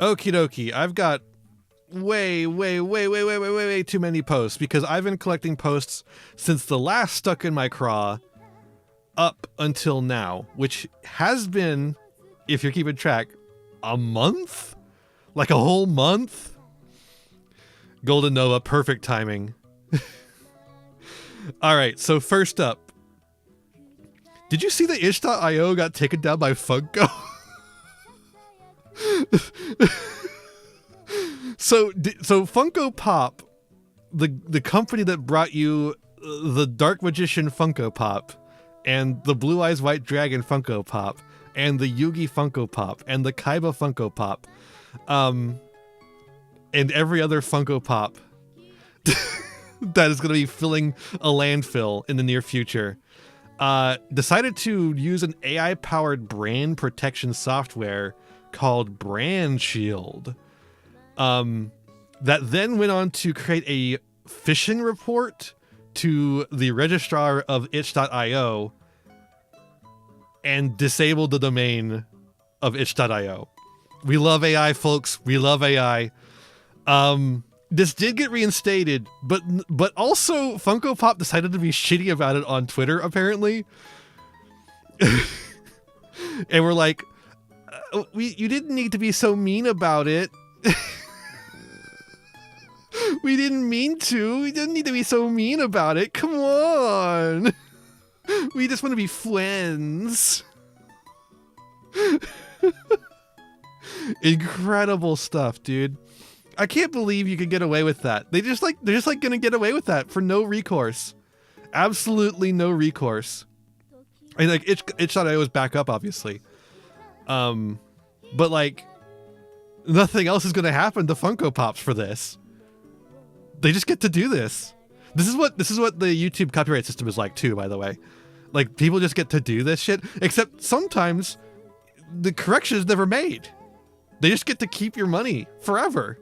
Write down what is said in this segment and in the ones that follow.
Okie dokie. I've got way too many posts because I've been collecting posts since the last Stuck in My Craw up until now, which has been, if you're keeping track, a month? Like a whole month? Golden Nova, perfect timing. Alright, so first up. Did you see that itch.io got taken down by Funko? So Funko Pop, the company that brought you the Dark Magician Funko Pop, and the Blue Eyes White Dragon Funko Pop, and the Yugi Funko Pop, and the Kaiba Funko Pop, and every other Funko Pop that is going to be filling a landfill in the near future, decided to use an AI-powered brand protection software called Brand Shield. That then went on to create a phishing report to the registrar of itch.io and disabled the domain of itch.io. We love AI, folks. We love AI. This did get reinstated, but also Funko Pop decided to be shitty about it on Twitter, apparently. And we're like, you didn't need to be so mean about it. We didn't mean to. We didn't need to be so mean about it. Come on. We just want to be friends. Incredible stuff, dude. I can't believe you could get away with that. They're just like gonna get away with that for no recourse. Absolutely no recourse. I mean, like itch.io is back up, obviously. But like nothing else is gonna happen to Funko Pops for this. They just get to do this. This is what the YouTube copyright system is like too, by the way. Like people just get to do this shit, except sometimes the correction is never made. They just get to keep your money forever.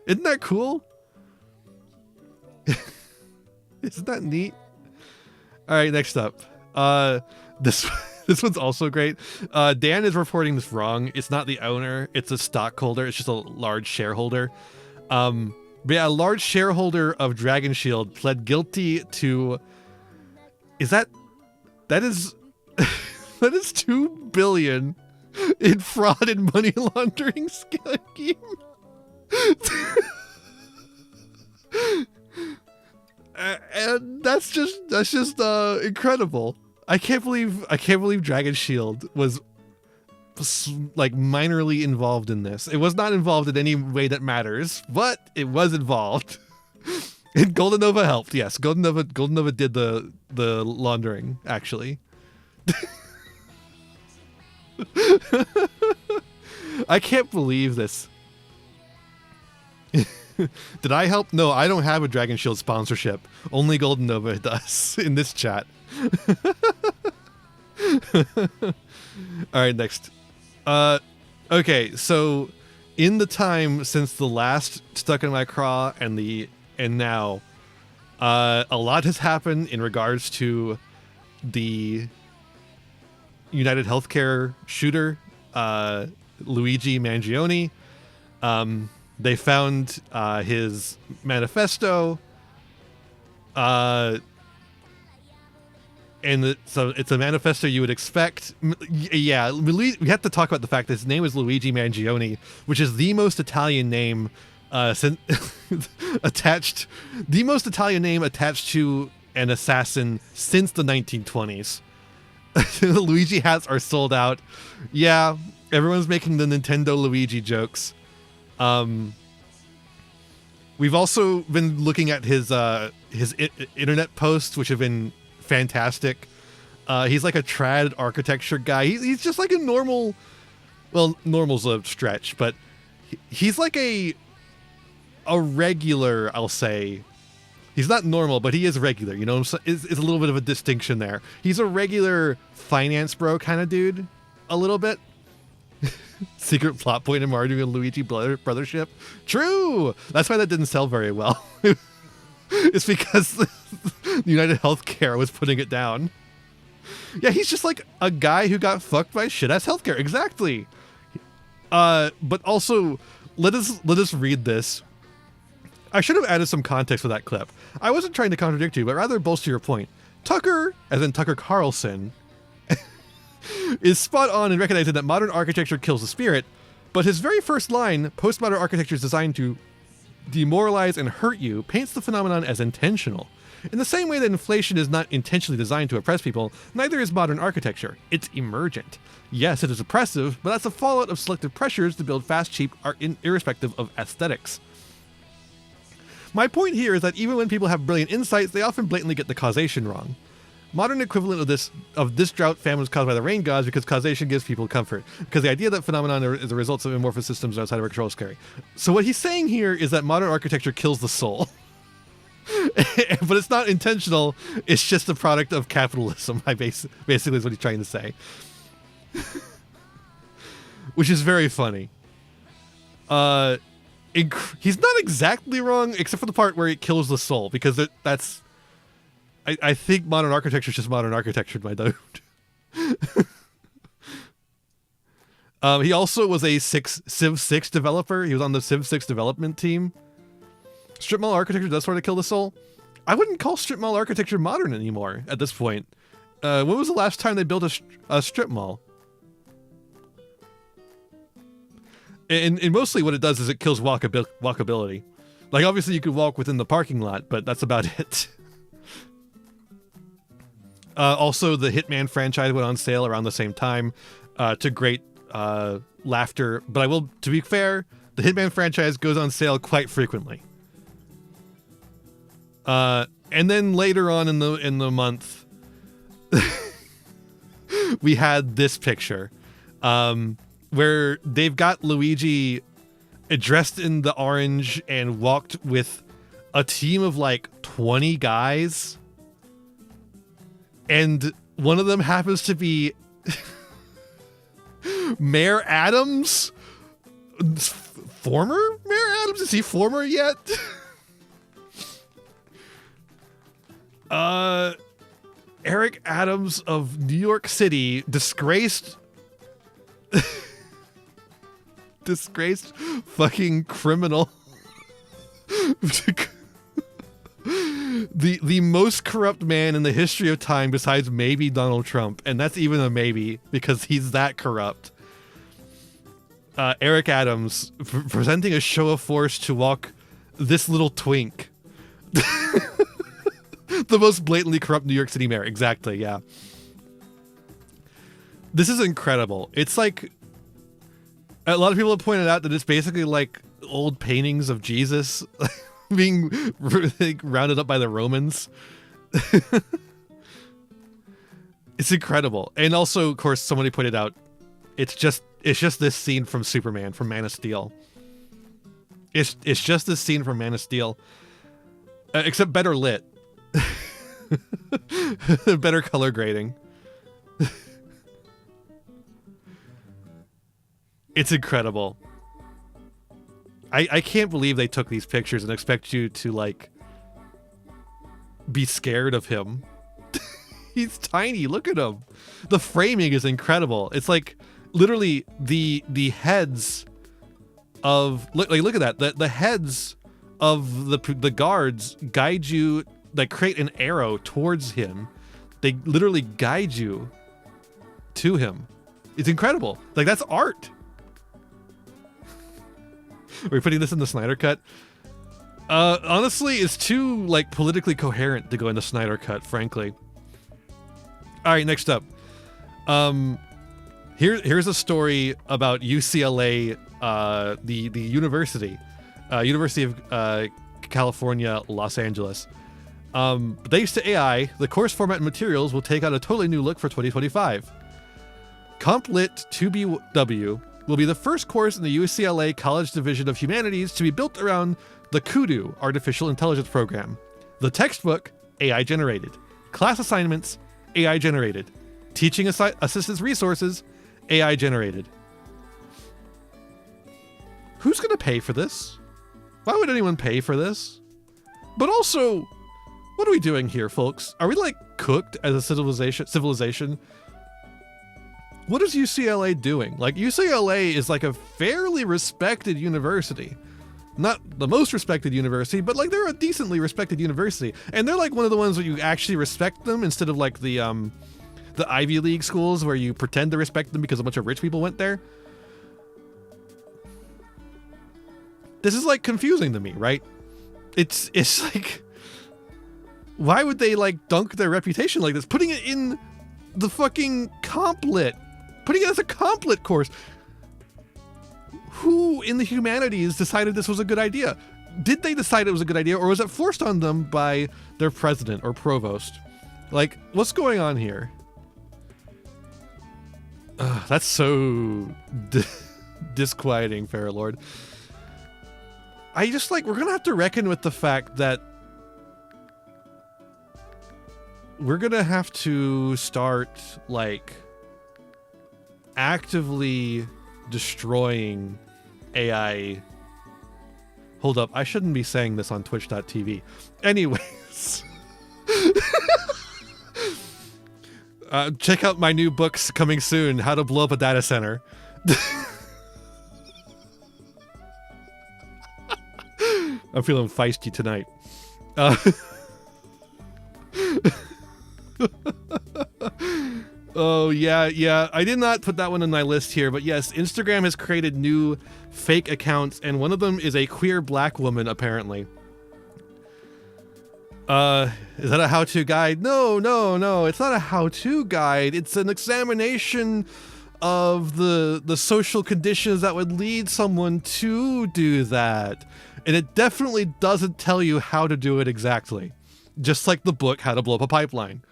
Isn't that cool? Isn't that neat? All right, next up. This one's also great. Dan is reporting this wrong. It's not the owner. It's a stockholder. It's just a large shareholder. But yeah, a large shareholder of Dragon Shield pled guilty to... that is that is $2 billion in fraud and money laundering scheme. And that's just incredible. I can't believe Dragon Shield was like minorly involved in this. It was not involved in any way that matters, but it was involved. And Golden Nova helped. Yes, Golden Nova did the laundering, actually. I can't believe this. Did I help? No, I don't have a Dragon Shield sponsorship. Only Golden Nova does in this chat. All right, next. Okay, so in the time since the last Stuck in My Craw and now, a lot has happened in regards to the United Healthcare shooter, Luigi Mangione. They found his manifesto, and so it's a manifesto you would expect. Yeah, we have to talk about the fact that his name is Luigi Mangione, which is the most Italian name attached to an assassin since the 1920s. Luigi hats are sold out. Yeah, everyone's making the Nintendo Luigi jokes. We've also been looking at his internet posts, which have been fantastic. He's like a trad architecture guy. He's just like a normal, well, normal's a stretch, but he's like a regular, I'll say. He's not normal, but he is regular, you know. It's a little bit of a distinction there. He's a regular finance bro kind of dude, a little bit. Secret plot point in Mario and Luigi brothership. True. That's why that didn't sell very well. It's because United Healthcare was putting it down. Yeah, he's just like a guy who got fucked by shit-ass healthcare. Exactly. But also, let us read this. I should have added some context for that clip. I wasn't trying to contradict you, but rather bolster your point. Tucker, as in Tucker Carlson, is spot on in recognizing that modern architecture kills the spirit, but his very first line, postmodern architecture is designed to demoralize and hurt you, paints the phenomenon as intentional. In the same way that inflation is not intentionally designed to oppress people, neither is modern architecture. It's emergent. Yes, it is oppressive, but that's a fallout of selective pressures to build fast, cheap art irrespective of aesthetics. My point here is that even when people have brilliant insights, they often blatantly get the causation wrong. Modern equivalent of this drought famine was caused by the rain gods because causation gives people comfort. Because the idea that phenomenon is the results of amorphous systems outside of our control is scary. So what he's saying here is that modern architecture kills the soul. But it's not intentional, it's just a product of capitalism, basically is what he's trying to say. Which is very funny. He's not exactly wrong, except for the part where it kills the soul, because that's... I think modern architecture is just modern architecture, my dude. He also was a Civ 6 developer. He was on the Civ 6 development team. Strip mall architecture does sort of kill the soul. I wouldn't call strip mall architecture modern anymore at this point. When was the last time they built a strip mall? And mostly what it does is it kills walkability. Like, obviously you could walk within the parking lot, but that's about it. Also, the Hitman franchise went on sale around the same time, to great laughter. But to be fair, the Hitman franchise goes on sale quite frequently. And then later on in the month, we had this picture, where they've got Luigi dressed in the orange and walked with a team of like 20 guys. And one of them happens to be Mayor Adams. Former Mayor Adams? Is he former yet? Eric Adams of New York City, disgraced fucking criminal. The most corrupt man in the history of time besides maybe Donald Trump, and that's even a maybe because he's that corrupt. Eric Adams presenting a show of force to walk this little twink. The most blatantly corrupt New York City mayor. Exactly, yeah. This is incredible. It's like, a lot of people have pointed out that it's basically like old paintings of Jesus being rounded up by the Romans. It's incredible. And also, of course, somebody pointed out, it's just this scene from Superman, from Man of Steel. It's just this scene from Man of Steel, except better lit. Better color grading. It's incredible. I can't believe they took these pictures and expect you to like be scared of him. He's tiny. Look at him. The framing is incredible. It's like literally the heads of look at that. The heads of the guards guide you, like create an arrow towards him. They literally guide you to him. It's incredible. Like, that's art. Are we putting this in the Snyder Cut? Honestly, it's too like politically coherent to go in the Snyder Cut, frankly. All right, next up. Here's a story about UCLA, the university, University of California, Los Angeles. Thanks to AI, the course format and materials will take on a totally new look for 2025. CompLit 2BW will be the first course in the UCLA College Division of Humanities to be built around the Kudu Artificial Intelligence Program. The textbook, AI generated. Class assignments, AI generated. Teaching assistance resources, AI generated. Who's going to pay for this? Why would anyone pay for this? But also, what are we doing here, folks? Are we like cooked as a civilization? what is UCLA doing? Like, UCLA is like a fairly respected university. Not the most respected university, but like they're a decently respected university. And they're like one of the ones where you actually respect them instead of like the Ivy League schools where you pretend to respect them because a bunch of rich people went there. This is like confusing to me, right? It's like, why would they like dunk their reputation like this? Putting it in the fucking complet, putting it as a complet course. Who in the humanities decided this was a good idea? Did they decide it was a good idea, or was it forced on them by their president or provost? Like, what's going on here? That's so disquieting, Fairlord. I just like, we're gonna have to reckon with the fact that we're gonna have to start like actively destroying AI. Hold up, I shouldn't be saying this on twitch.tv. Anyways. Check out my new books coming soon, How to Blow Up a Data Center. I'm feeling feisty tonight. Oh, yeah. I did not put that one on my list here, but yes, Instagram has created new fake accounts, and one of them is a queer black woman, apparently. Is that a how-to guide? No, it's not a how-to guide. It's an examination of the social conditions that would lead someone to do that. And it definitely doesn't tell you how to do it exactly. Just like the book, How to Blow Up a Pipeline.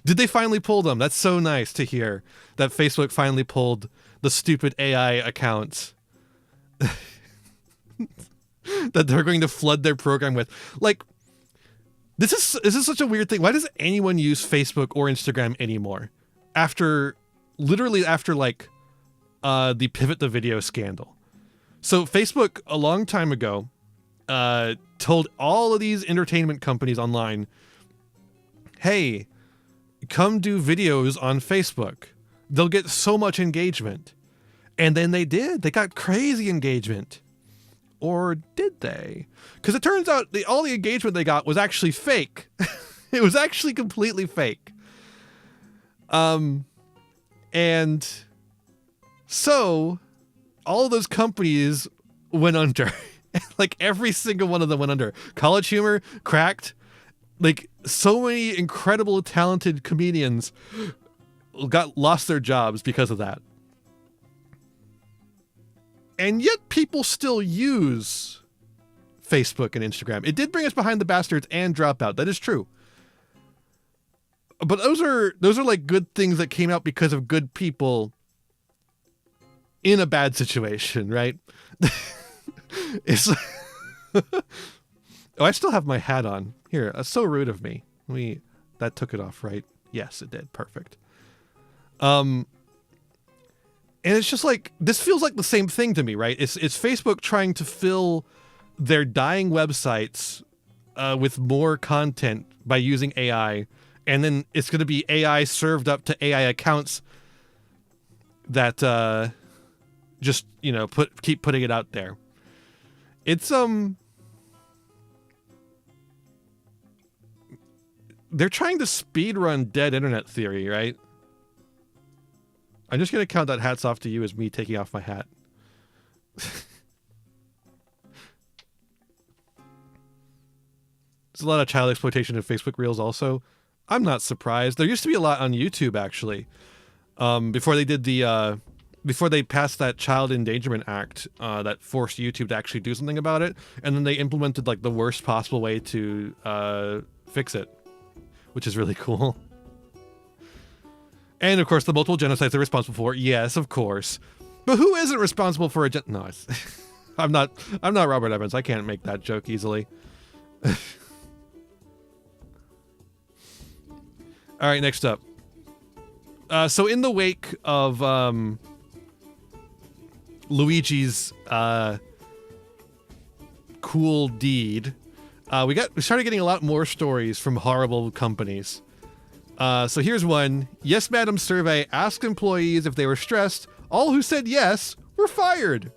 Did they finally pull them? That's so nice to hear that Facebook finally pulled the stupid AI accounts that they're going to flood their program with. Like, this is such a weird thing. Why does anyone use Facebook or Instagram anymore? Literally after like the pivot to video scandal. So Facebook a long time ago told all of these entertainment companies online, hey, come do videos on Facebook. They'll get so much engagement. And then they did. They got crazy engagement. Or did they? Because it turns out all the engagement they got was actually fake. It was actually completely fake. And so all of those companies went under. Like every single one of them went under. College Humor, Cracked. Like so many incredible talented comedians lost their jobs because of that. And yet people still use Facebook and Instagram. It did bring us behind the bastards and Dropout. That is true. But those are like good things that came out because of good people in a bad situation, right? It's oh, I still have my hat on. Here, that's so rude of me. That took it off, right? Yes, it did. Perfect. And it's just like, this feels like the same thing to me, right? It's Facebook trying to fill their dying websites with more content by using AI, and then it's going to be AI served up to AI accounts that just, you know, keep putting it out there. It's they're trying to speedrun dead internet theory, right? I'm just going to count that hats off to you as me taking off my hat. There's a lot of child exploitation in Facebook Reels also. I'm not surprised. There used to be a lot on YouTube, actually. Before they did before they passed that Child Endangerment Act that forced YouTube to actually do something about it. And then they implemented like the worst possible way to fix it, which is really cool. And of course, the multiple genocides they're responsible for. Yes, of course. But who isn't responsible for a no, I'm not Robert Evans. I can't make that joke easily. All right, next up. So in the wake of Luigi's cool deed, we started getting a lot more stories from horrible companies. So here's one. Yes, Madam survey asked employees if they were stressed. All who said yes were fired.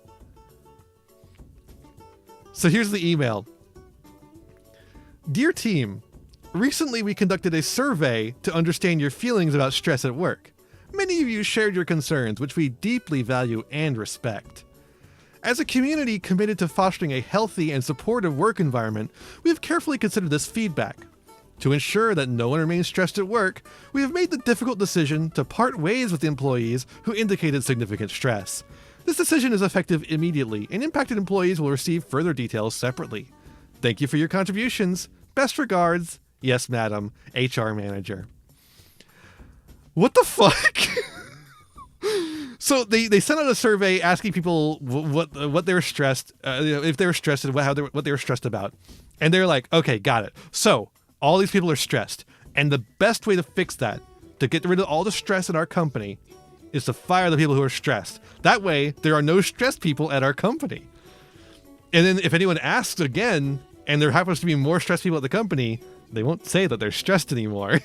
So here's the email. Dear team, recently we conducted a survey to understand your feelings about stress at work. Many of you shared your concerns, which we deeply value and respect. As a community committed to fostering a healthy and supportive work environment, we have carefully considered this feedback. To ensure that no one remains stressed at work, we have made the difficult decision to part ways with employees who indicated significant stress. This decision is effective immediately, and impacted employees will receive further details separately. Thank you for your contributions. Best regards, yes, Madam, HR Manager. What the fuck? So they sent out a survey asking people what they were stressed, if they were stressed and what they were stressed about, and they're like, okay, got it. So all these people are stressed, and the best way to fix that, to get rid of all the stress in our company, is to fire the people who are stressed. That way, there are no stressed people at our company. And then if anyone asks again, and there happens to be more stressed people at the company, they won't say that they're stressed anymore.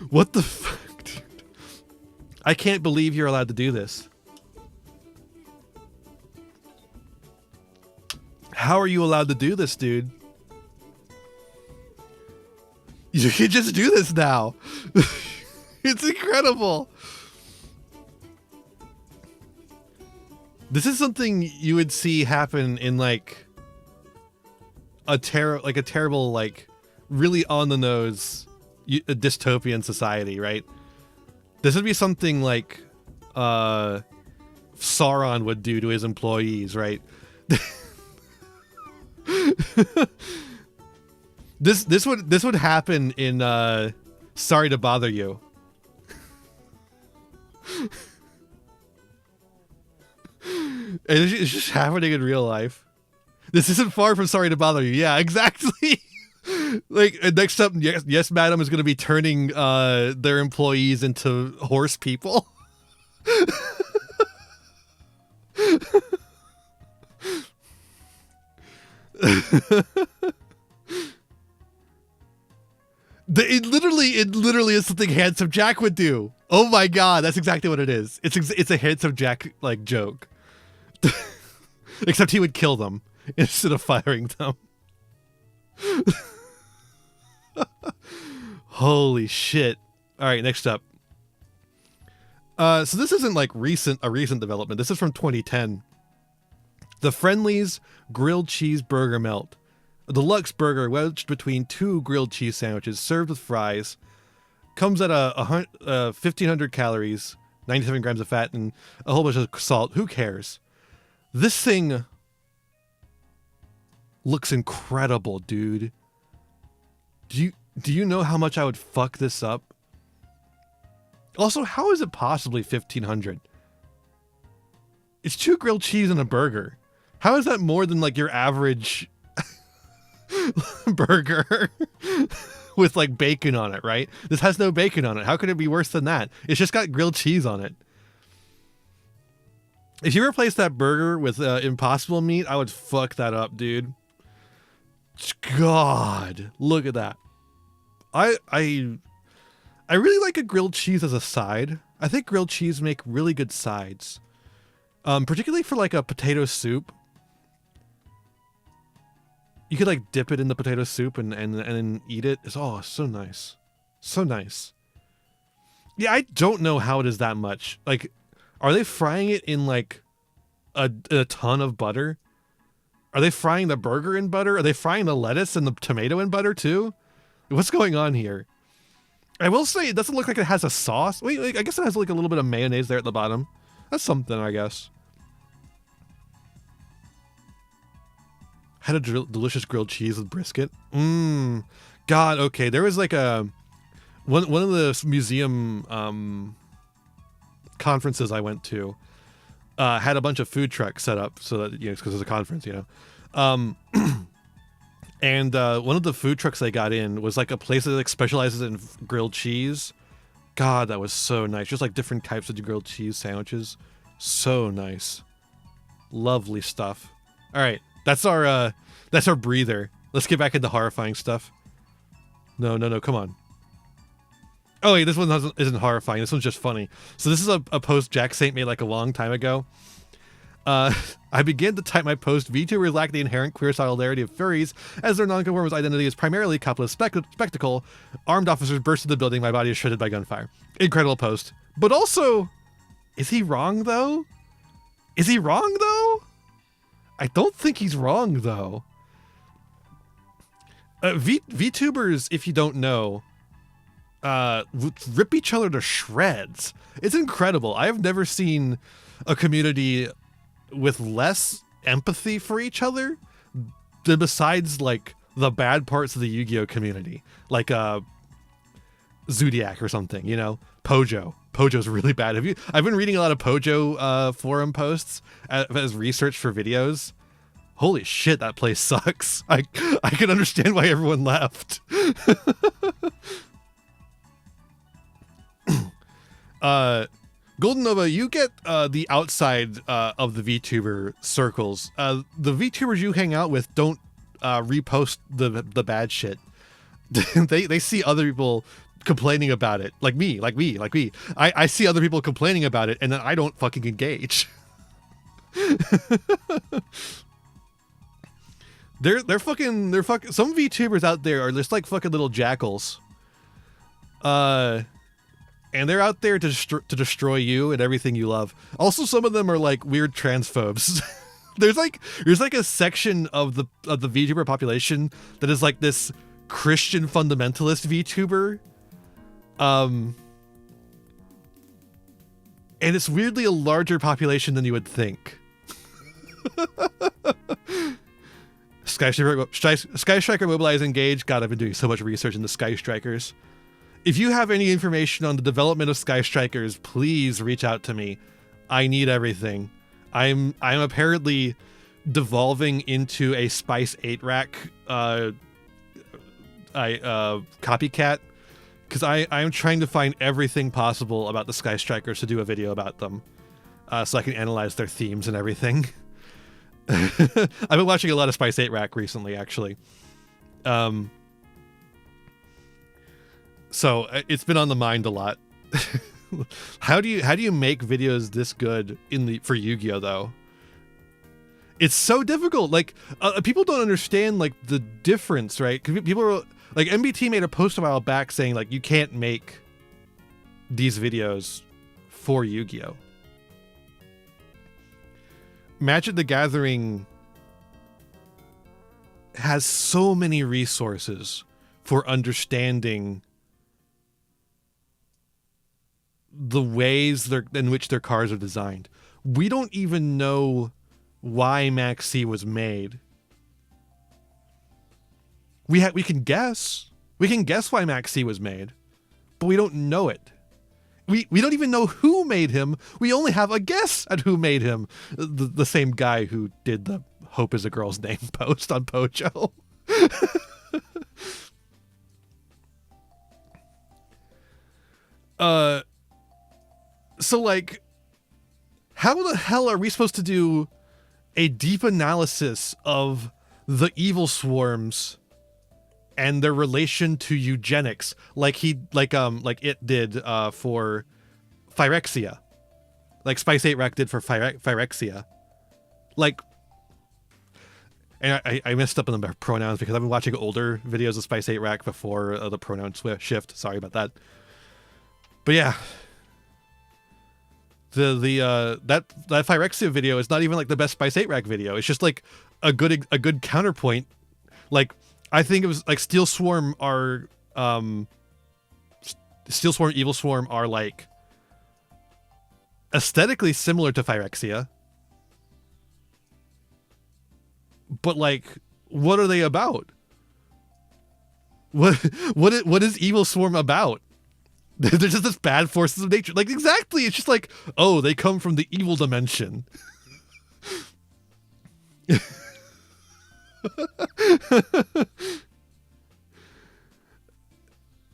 What the fuck, dude? I can't believe you're allowed to do this. How are you allowed to do this, dude? You can just do this now. It's incredible. This is something you would see happen in like a terrible, like really on the nose a dystopian society, right? This would be something like Sauron would do to his employees, right? This would happen in Sorry to Bother You. And it's just happening in real life. This isn't far from Sorry to Bother You. Yeah, exactly. Like next up, yes, Madam is going to be turning their employees into horse people. It literally is something Handsome Jack would do. Oh my god, that's exactly what it is. It's a Handsome Jack like joke. Except he would kill them instead of firing them. Holy shit. All right, next up. So this isn't like a recent development. This is from 2010. The Friendly's grilled cheese burger melt. A deluxe burger wedged between two grilled cheese sandwiches served with fries. Comes at 1,500 calories, 97 grams of fat, and a whole bunch of salt. Who cares? This thing looks incredible, dude. Do you know how much I would fuck this up? Also, how is it possibly 1,500? It's 2 grilled cheese and a burger. How is that more than like your average burger with like bacon on it, right? This has no bacon on it. How could it be worse than that? It's just got grilled cheese on it. If you replace that burger with Impossible meat, I would fuck that up, dude. God, look at that. I really like a grilled cheese as a side. I think grilled cheese make really good sides. Particularly for like a potato soup. You could like dip it in the potato soup and then eat it. It's so nice. So nice. Yeah, I don't know how it is that much. Like, are they frying it in like a ton of butter? Are they frying the burger in butter? Are they frying the lettuce and the tomato in butter too? What's going on here? I will say it doesn't look like it has a sauce. Wait, I guess it has like a little bit of mayonnaise there at the bottom. That's something, I guess. Had a delicious grilled cheese with brisket. God, okay. There was like one of the museum conferences I went to had a bunch of food trucks set up so that, you know, because it's a conference, you know. And one of the food trucks they got in was like a place that like specializes in grilled cheese. God, that was so nice. Just like different types of grilled cheese sandwiches. So nice. Lovely stuff. All right. That's our breather. Let's get back into horrifying stuff. No, come on. Oh wait, this one isn't horrifying. This one's just funny. So this is a post Jack Saint made like a long time ago. I began to type my post. VTubers lack the inherent queer solidarity of furries, as their nonconformist identity is primarily coupled with spectacle. Armed officers burst into the building. My body is shredded by gunfire. Incredible post. But also, is he wrong though? Is he wrong though? I don't think he's wrong though. VTubers, if you don't know, rip each other to shreds. It's incredible. I have never seen a community with less empathy for each other than besides like the bad parts of the Yu-Gi-Oh community, like Zodiac or something, you know. Pojo's really bad. I've been reading a lot of Pojo forum posts as research for videos. Holy shit, that place sucks. I can understand why everyone left. Golden Nova, you get the outside of the VTuber circles. The VTubers you hang out with don't repost the bad shit. they see other people complaining about it, like me. I see other people complaining about it, and then I don't fucking engage. They're fucking. Some VTubers out there are just like fucking little jackals. And they're out there to destroy you and everything you love. Also, some of them are like weird transphobes. there's like a section of the VTuber population that is like this Christian fundamentalist VTuber. And it's weirdly a larger population than you would think. Sky Striker Mobilize Engage. God, I've been doing so much research into Sky Strikers. If you have any information on the development of Sky Strikers, please reach out to me. I need everything. I'm apparently devolving into a Spice 8 rack copycat, because I'm trying to find everything possible about the Sky Strikers to do a video about them, so I can analyze their themes and everything. I've been watching a lot of Spice 8 rack recently, actually. So it's been on the mind a lot. How do you make videos this good for Yu-Gi-Oh though? It's so difficult. Like people don't understand like the difference, right? 'Cause people are like, MBT made a post a while back saying like you can't make these videos for Yu-Gi-Oh. Magic the Gathering has so many resources for understanding the ways in which their cards are designed. We don't even know why Max C was made. We can guess. We can guess why Max C was made, but we don't know it. We don't even know who made him. We only have a guess at who made him. The same guy who did the Hope is a Girl's Name post on Pojo. So like, how the hell are we supposed to do a deep analysis of the evil swarms and their relation to eugenics, like it did for Phyrexia, like Spice 8 Rack did for Phyrexia, like. And I messed up on the pronouns because I've been watching older videos of Spice 8 Rack before the pronoun shift. Sorry about that. But yeah, that Phyrexia video is not even like the best Spice 8 Rack video. It's just like a good counterpoint. Like, I think it was like Steel Swarm, Evil Swarm are like aesthetically similar to Phyrexia. But like, what are they about? What is Evil Swarm about? They're just this bad forces of nature. Like, exactly. It's just like, oh, they come from the evil dimension.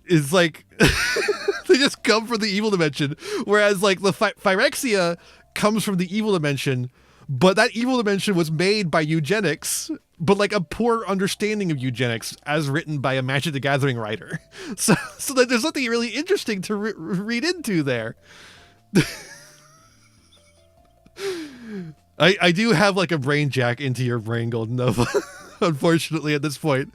It's like they just come from the evil dimension, whereas like the Phyrexia comes from the evil dimension, but that evil dimension was made by eugenics. but like a poor understanding of eugenics as written by a Magic the Gathering writer. So that there's nothing really interesting to read into there. I do have like a brain jack into your brain, Golden Nova, unfortunately at this point.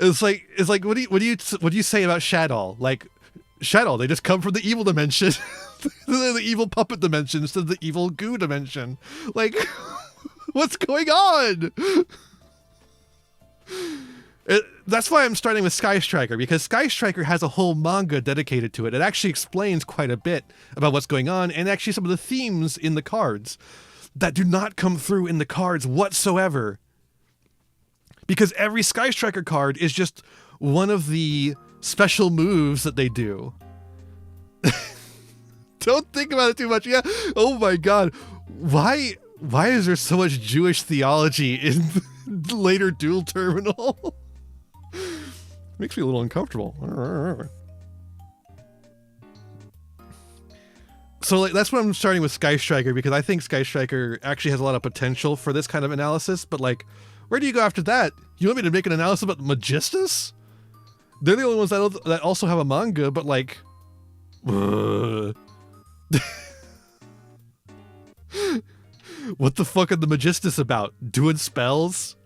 It's like what do you say about Shadow? Like Shadow, they just come from the evil dimension. The evil puppet dimension instead of the evil goo dimension. Like, what's going on? That's why I'm starting with Sky Striker, because Sky Striker has a whole manga dedicated to it. It actually explains quite a bit about what's going on, and actually some of the themes in the cards that do not come through in the cards whatsoever. Because every Sky Striker card is just one of the special moves that they do. Don't think about it too much. Yeah. Oh my God. Why is there so much Jewish theology in later Duel Terminal? Makes me a little uncomfortable. So like that's what I'm starting with Sky Striker, because I think Sky Striker actually has a lot of potential for this kind of analysis, but like, where do you go after that? You want me to make an analysis about Magistus? They're the only ones that also have a manga, but like... What the fuck are the Magistus about? Doing spells?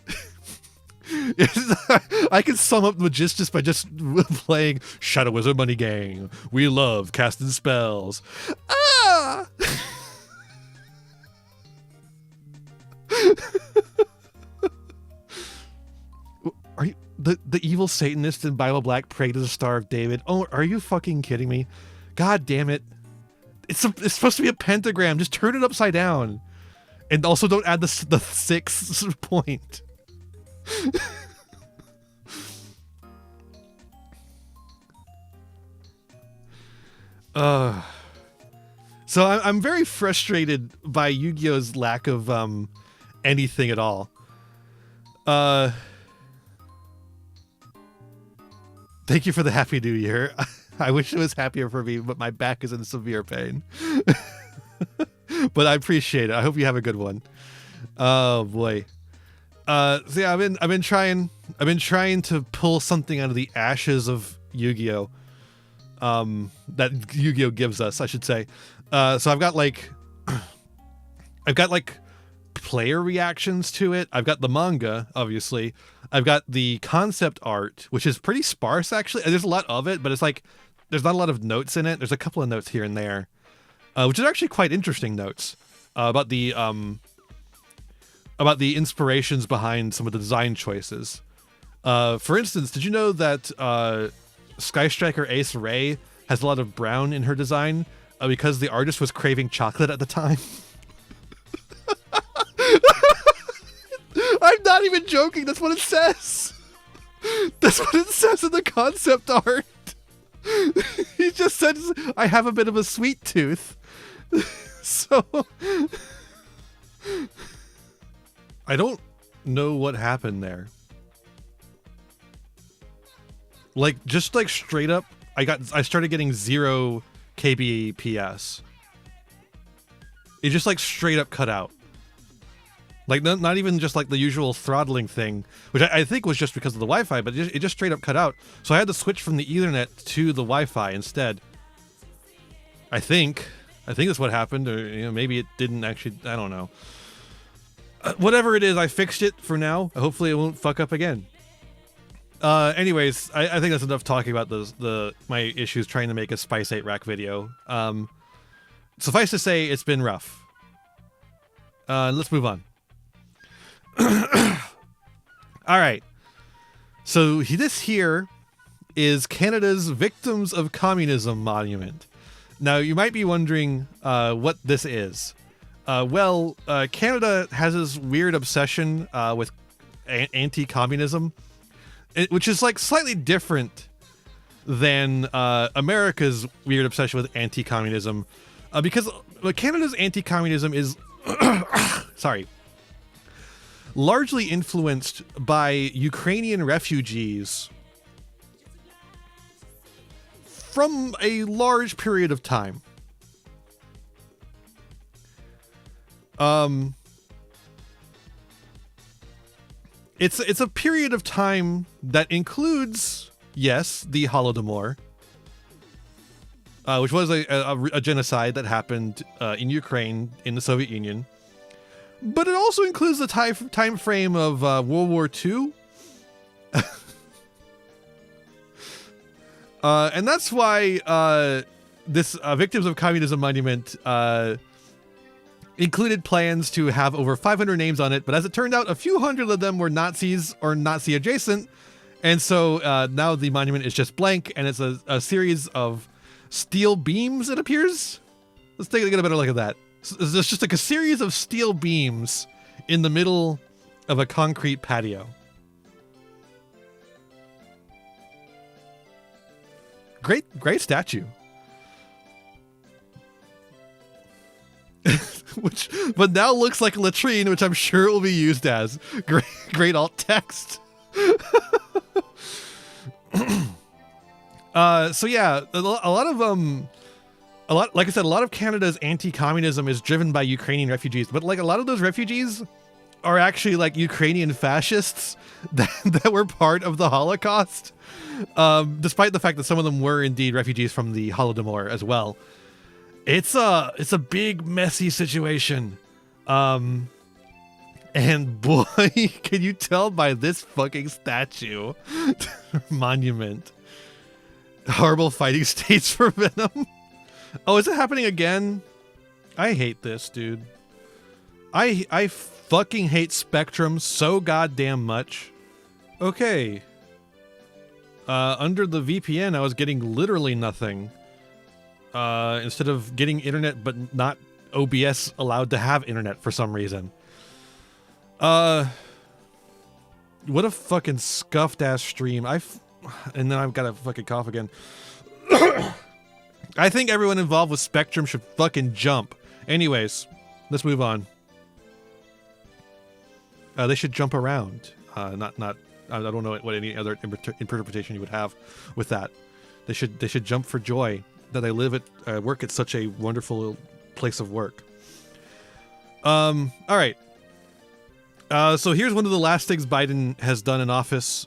I can sum up Magistus by just playing Shadow Wizard Money Gang. We love casting spells. Ah! Are you the evil Satanist in Bible Black prayed to the Star of David? Oh, are you fucking kidding me? God damn it. It's supposed to be a pentagram. Just turn it upside down. And also don't add the sixth point. So I'm very frustrated by Yu-Gi-Oh's lack of anything at all. Thank you for the Happy New Year. I wish it was happier for me, but my back is in severe pain. But I appreciate it. I hope you have a good one. Oh boy. So yeah, I've been trying to pull something out of the ashes of Yu-Gi-Oh. That Yu-Gi-Oh gives us, I should say. So I've got like player reactions to it. I've got the manga, obviously. I've got the concept art, which is pretty sparse actually. There's a lot of it, but it's like there's not a lot of notes in it. There's a couple of notes here and there, which are actually quite interesting notes about the inspirations behind some of the design choices. For instance, did you know that Sky Striker Ace Ray has a lot of brown in her design because the artist was craving chocolate at the time? I'm not even joking. That's what it says. That's what it says in the concept art. He just says, I have a bit of a sweet tooth. So I don't know what happened there. Like, just like straight up, I started getting 0 kbps. It just like straight up cut out. Like, not even just like the usual throttling thing, which I think was just because of the Wi-Fi, but it just straight up cut out. So I had to switch from the Ethernet to the Wi-Fi instead. I think that's what happened, or maybe it didn't actually. I don't know. Whatever it is, I fixed it for now. Hopefully, it won't fuck up again. Anyways, I think that's enough talking about my issues trying to make a Spice 8 rack video. Suffice to say, it's been rough. Let's move on. All right. So this here is Canada's Victims of Communism Monument. Now, you might be wondering what this is. Canada has this weird obsession with anti-communism, which is like slightly different than America's weird obsession with anti-communism, because Canada's anti-communism is largely influenced by Ukrainian refugees from a large period of time. it's a period of time that includes, yes, the Holodomor, which was a genocide that happened in Ukraine in the Soviet Union, but it also includes the time frame of World War II. And that's why this Victims of Communism monument included plans to have over 500 names on it, but as it turned out, a few hundred of them were Nazis or Nazi adjacent, and so now the monument is just blank, and it's a series of steel beams, it appears. Let's take a better look at that. So there's just like a series of steel beams in the middle of a concrete patio. Great statue. But now looks like a latrine, which I'm sure it will be used as. Great alt text. So yeah, a lot of Canada's anti-communism is driven by Ukrainian refugees, but like a lot of those refugees are actually like Ukrainian fascists that were part of the Holocaust, despite the fact that some of them were indeed refugees from the Holodomor as well. It's a big, messy situation. And boy, can you tell by this fucking statue monument. Horrible fighting states for Venom. Oh, is it happening again? I hate this, dude. I fucking hate Spectrum so goddamn much. Okay. Under the VPN, I was getting literally nothing. Instead of getting internet, but not OBS allowed to have internet for some reason. What a fucking scuffed ass stream. And then I've got to fucking cough again. I think everyone involved with Spectrum should fucking jump. Anyways, let's move on. They should jump around. I don't know what any other interpretation you would have with that. They should jump for joy that they work at such a wonderful place of work. All right. So here's one of the last things Biden has done in office.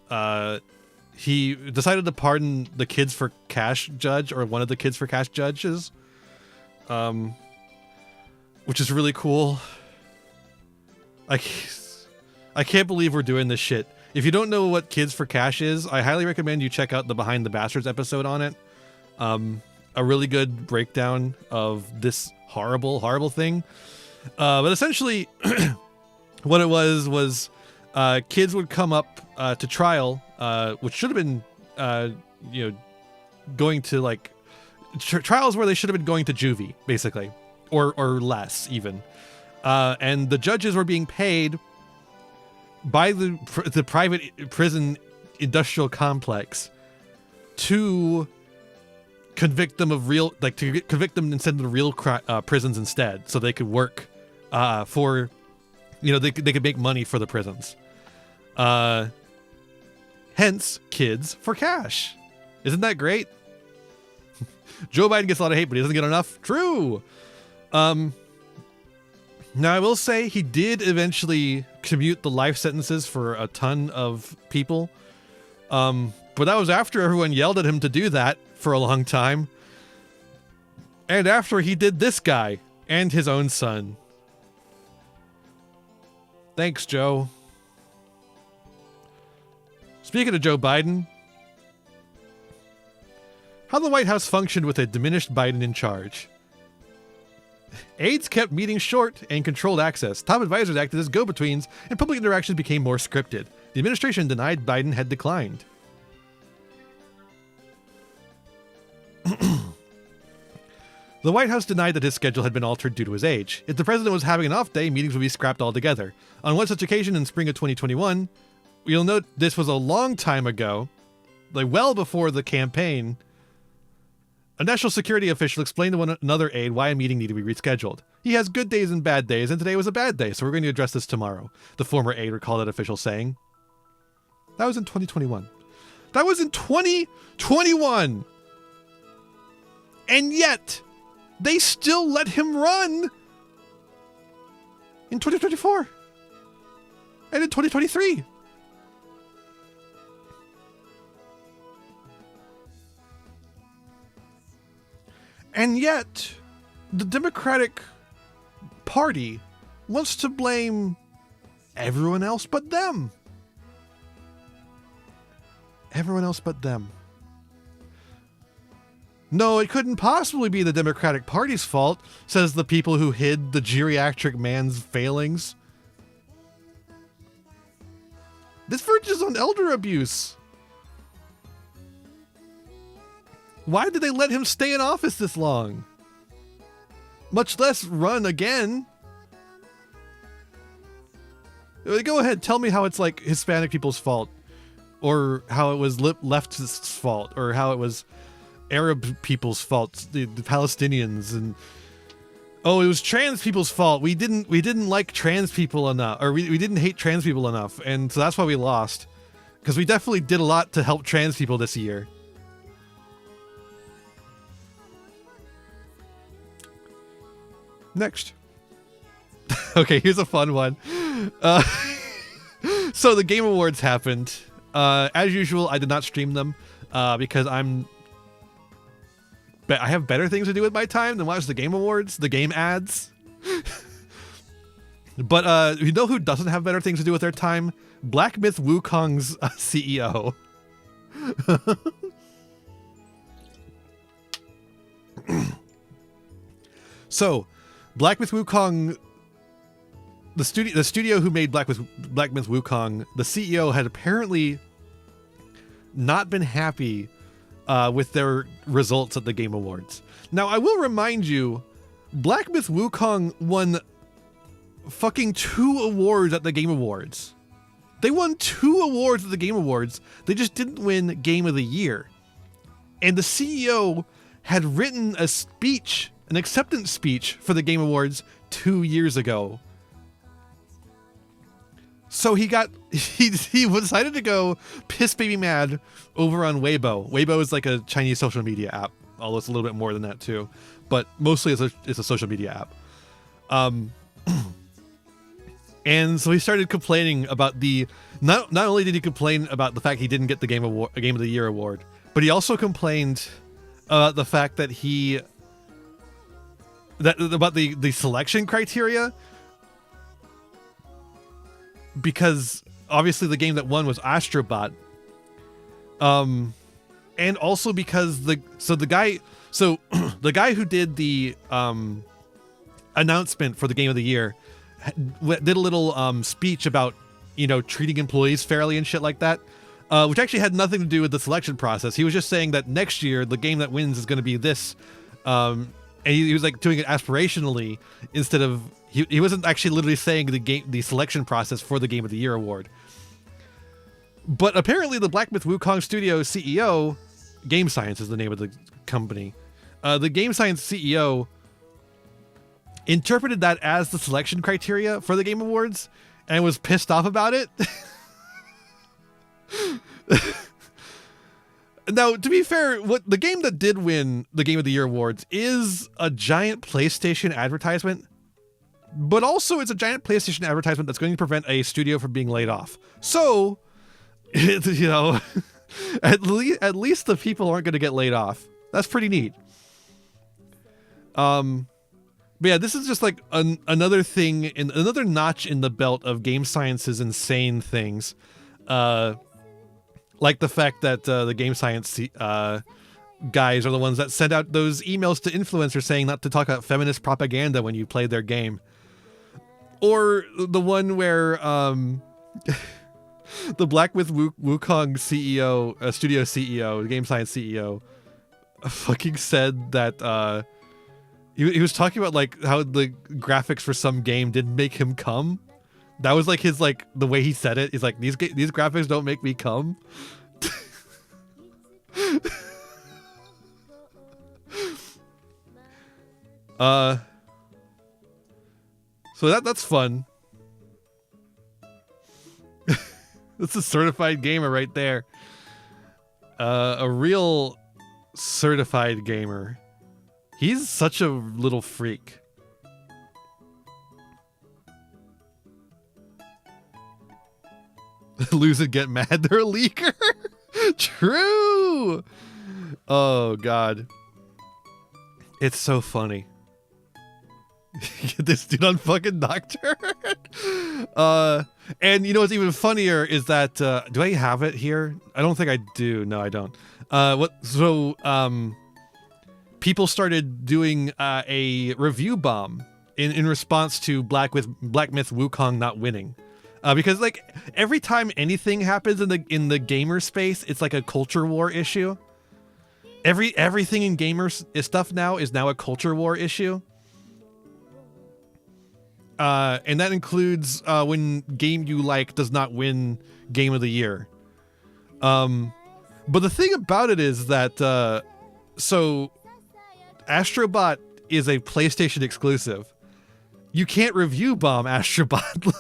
He decided to pardon the Kids for Cash judge, or one of the Kids for Cash judges, which is really cool. I can't believe we're doing this shit. If you don't know what Kids for Cash is, I highly recommend you check out the Behind the Bastards episode on it. A really good breakdown of this horrible, horrible thing. But essentially, what it was kids would come up to trial, which should have been, going to like trials where they should have been going to juvie, basically, or less even. And the judges were being paid by the private prison industrial complex to convict them of convict them and send them to real prisons instead, so they could work for, they could make money for the prisons. Hence, Kids for Cash. Isn't that great? Joe Biden gets a lot of hate, but he doesn't get enough. True. Now, I will say he did eventually commute the life sentences for a ton of people. But that was after everyone yelled at him to do that for a long time. And after he did this guy and his own son. Thanks, Joe. Speaking of Joe Biden, how the White House functioned with a diminished Biden in charge. Aides kept meetings short and controlled access. Top advisors acted as go-betweens, and public interactions became more scripted. The administration denied Biden had declined. The White House denied that his schedule had been altered due to his age. If the president was having an off day, meetings would be scrapped altogether. On one such occasion in spring of 2021, you'll note this was a long time ago, like well before the campaign, a national security official explained to another aide why a meeting needed to be rescheduled. He has good days and bad days, and today was a bad day, so we're going to address this tomorrow, the former aide recalled that official saying. That was in 2021. That was in 2021! And yet, they still let him run in 2024 and in 2023. And yet, the Democratic Party wants to blame everyone else but them. Everyone else but them. No, it couldn't possibly be the Democratic Party's fault, says the people who hid the geriatric man's failings. This verges on elder abuse. Why did they let him stay in office this long? Much less run again. Go ahead, tell me how it's like Hispanic people's fault, or how it was leftists' fault, or how it was Arab people's fault, the Palestinians, and oh, it was trans people's fault. We didn't like trans people enough, or we didn't hate trans people enough, and so that's why we lost. Because we definitely did a lot to help trans people this year. Next. Okay, here's a fun one. So the Game Awards happened. As usual, I did not stream them because I have better things to do with my time than watch the Game Awards, the game ads. But you know who doesn't have better things to do with their time? Black Myth Wukong's CEO. So, Black Myth Wukong, the studio who made Black Myth Wukong, the CEO had apparently not been happy with their results at the Game Awards. Now, I will remind you, Black Myth Wukong won fucking 2 awards at the Game Awards. They won 2 awards at the Game Awards. They just didn't win Game of the Year. And the CEO had written a speech, an acceptance speech for the Game Awards 2 years ago. So he decided to go piss baby mad over on Weibo. Weibo is like a Chinese social media app, although it's a little bit more than that too, but mostly it's a social media app. And so he started complaining about not only did he complain about the fact he didn't get the Game of the Year award, but he also complained about the fact that about the selection criteria. Because obviously the game that won was Astrobot, and also because the guy who did the announcement for the Game of the Year did a little speech about, you know, treating employees fairly and shit like that, which actually had nothing to do with the selection process. He was just saying that next year the game that wins is going to be this, and he was like doing it aspirationally instead of. He wasn't actually literally saying the selection process for the Game of the Year award. But apparently the Black Myth Wukong Studio CEO, Game Science is the name of the company, the Game Science CEO interpreted that as the selection criteria for the Game Awards and was pissed off about it. Now, to be fair, what the game that did win the Game of the Year awards is a giant PlayStation advertisement. But also, it's a giant PlayStation advertisement that's going to prevent a studio from being laid off. So, you know, at least the people aren't going to get laid off. That's pretty neat. But yeah, this is just like another thing, another notch in the belt of Game Science's insane things. Like the fact that the Game Science guys are the ones that sent out those emails to influencers saying not to talk about feminist propaganda when you play their game. Or the one where the Black Myth Wukong CEO, studio CEO, Game Science CEO, fucking said that he was talking about like how the graphics for some game didn't make him come. That was like his like the way he said it. He's like these graphics don't make me come. So that's fun. That's a certified gamer right there. A real certified gamer. He's such a little freak. Lose and get mad, they're a leaker. True. Oh God. It's so funny. Get this dude on fucking Nocturne. And you know what's even funnier is that do I have it here? I don't think I do. No, I don't. People started doing a review bomb in response to Black Myth Wukong not winning. Because like every time anything happens in the gamer space, it's like a culture war issue. Everything in gamers stuff now is now a culture war issue. And that includes when game you like does not win Game of the Year. But the thing about it is that so Astrobot is a PlayStation exclusive. You can't review bomb Astrobot.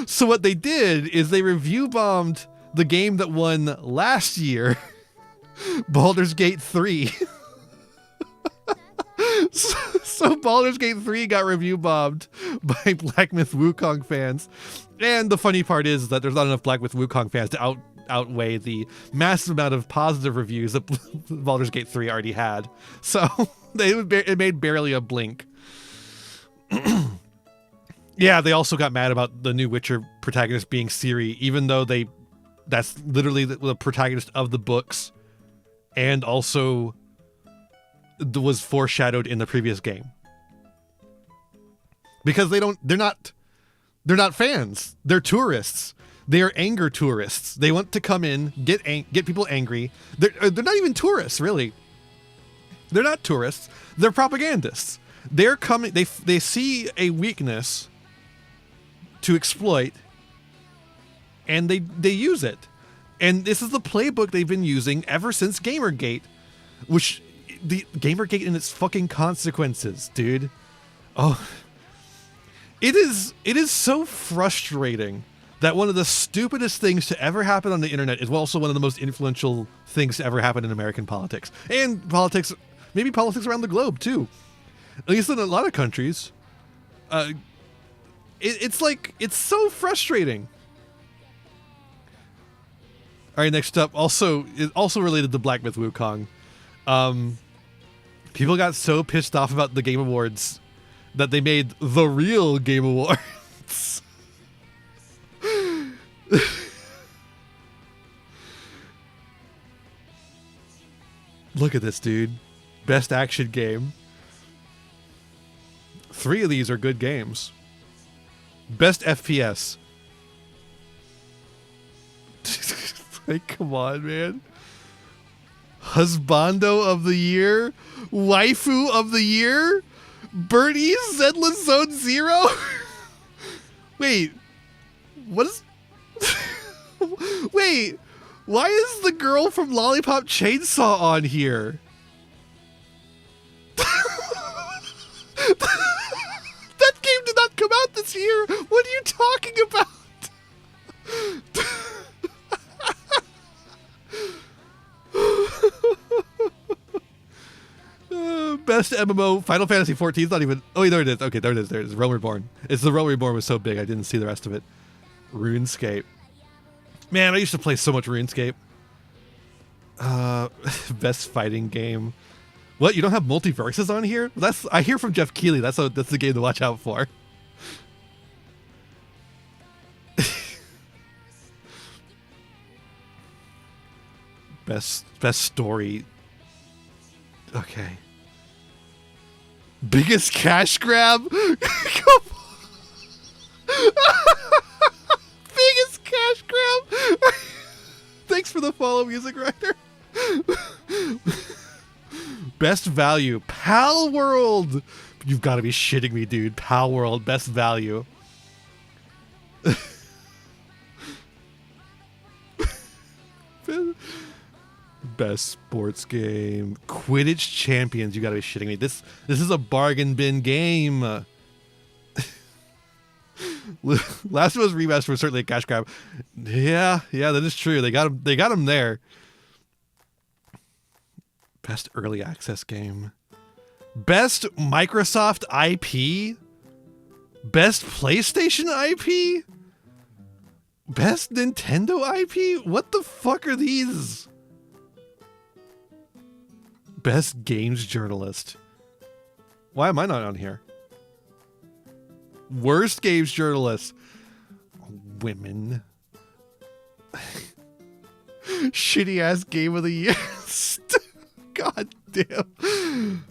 So what they did is they review bombed the game that won last year, Baldur's Gate 3. So Baldur's Gate 3 got review bombed by Black Myth Wukong fans. And the funny part is that there's not enough Black Myth Wukong fans to outweigh the massive amount of positive reviews that Baldur's Gate 3 already had. So it made barely a blink. Yeah, they also got mad about the new Witcher protagonist being Ciri, even though that's literally the protagonist of the books and also was foreshadowed in the previous game. Because they're not fans. They're tourists. They are anger tourists. They want to come in, get people angry. They're not even tourists, really. They're not tourists. They're propagandists. They're coming. They see a weakness to exploit, and they use it. And this is the playbook they've been using ever since Gamergate, which the Gamergate and its fucking consequences, dude. Oh, it is so frustrating that one of the stupidest things to ever happen on the internet is also one of the most influential things to ever happen in American politics and politics, maybe politics around the globe too. At least in a lot of countries. It's so frustrating. All right, next up, also related to Black Myth Wukong. People got so pissed off about the Game Awards that they made the real Game Awards. Look at this, dude. Best action game. 3 of these are good games. Best FPS. Like, come on, man. Husbando of the Year? Waifu of the Year? Birdie's Zenless Zone Zero? Wait. What is... Wait. Why is the girl from Lollipop Chainsaw on here? That game did not come out this year. What are you talking about? Best MMO, Final Fantasy 14 is not even... Oh, there it is. Okay, there it is. There it is. Realm Reborn. It's the Realm Reborn was so big, I didn't see the rest of it. RuneScape. Man, I used to play so much RuneScape. Best fighting game. What? You don't have multiverses on here? I hear from Jeff Keighley. That's the game to watch out for. Best story. Okay. Biggest cash grab? Come on. Biggest cash grab? Thanks for the follow, Music Writer. Best value. Pal World. You've got to be shitting me, dude. Pal World. Best value. Best sports game. Quidditch Champions. You got to be shitting me. This is a bargain bin game. Last of Us Remastered was certainly a cash grab. Yeah, that is true. They got him there. Best early access game. Best Microsoft IP. Best PlayStation IP. Best Nintendo IP. What the fuck are these? Best games journalist. Why am I not on here? Worst games journalist. Women. Shitty ass game of the year. God damn.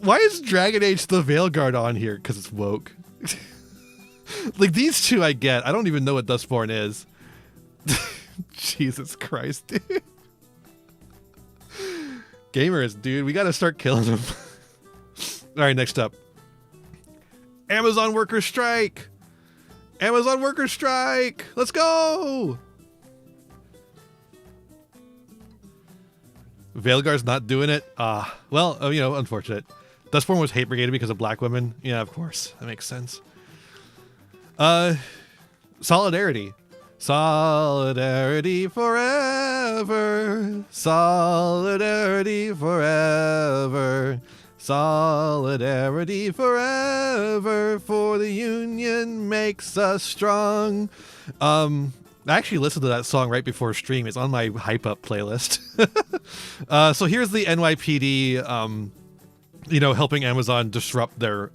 Why is Dragon Age the Veilguard on here? Because it's woke. Like, these two I get. I don't even know what Dustborn is. Jesus Christ, dude. Gamers, dude. We gotta start killing them. Alright, next up. Amazon workers strike! Amazon workers strike! Let's go! Veilguard's not doing it? Well, you know, unfortunate. Dustborn was hate brigaded because of black women. Yeah, of course. That makes sense. Solidarity. Solidarity forever. Solidarity forever. Solidarity forever. For the union makes us strong. I actually listened to that song right before stream. It's on my hype up playlist. So here's the NYPD, you know, helping Amazon disrupt their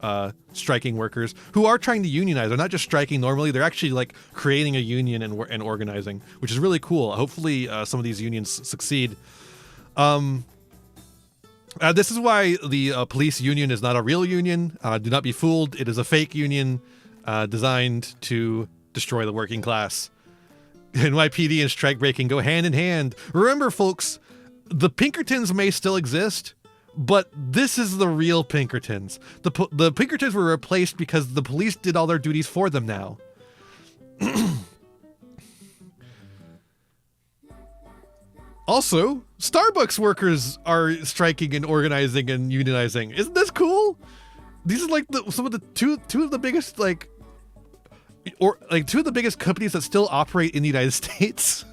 striking workers who are trying to unionize. They're not just striking normally. They're actually like creating a union and organizing, which is really cool. Hopefully some of these unions succeed. This is why the police union is not a real union. Do not be fooled. It is a fake union designed to destroy the working class. NYPD and strike breaking go hand in hand. Remember, folks, the Pinkertons may still exist, but this is the real Pinkertons. The Pinkertons were replaced because the police did all their duties for them now. Also, Starbucks workers are striking and organizing and unionizing. Isn't this cool? These are like some of the two of the biggest two of the biggest companies that still operate in the United States.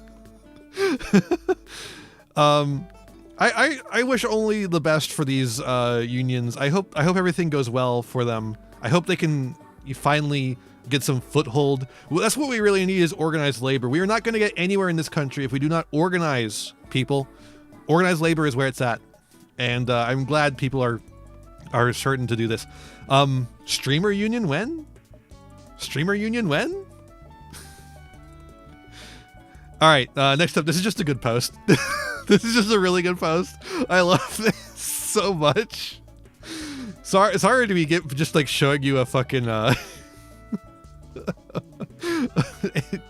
I wish only the best for these unions. I hope everything goes well for them. I hope they can finally get some foothold. Well, that's what we really need, is organized labor. We are not going to get anywhere in this country if we do not organize people. Organized labor is where it's at, and I'm glad people are certain to do this. Streamer union when? Streamer union when? All right, next up, this is just a good post. This is just a really good post. I love this so much. Sorry to be just like showing you a fucking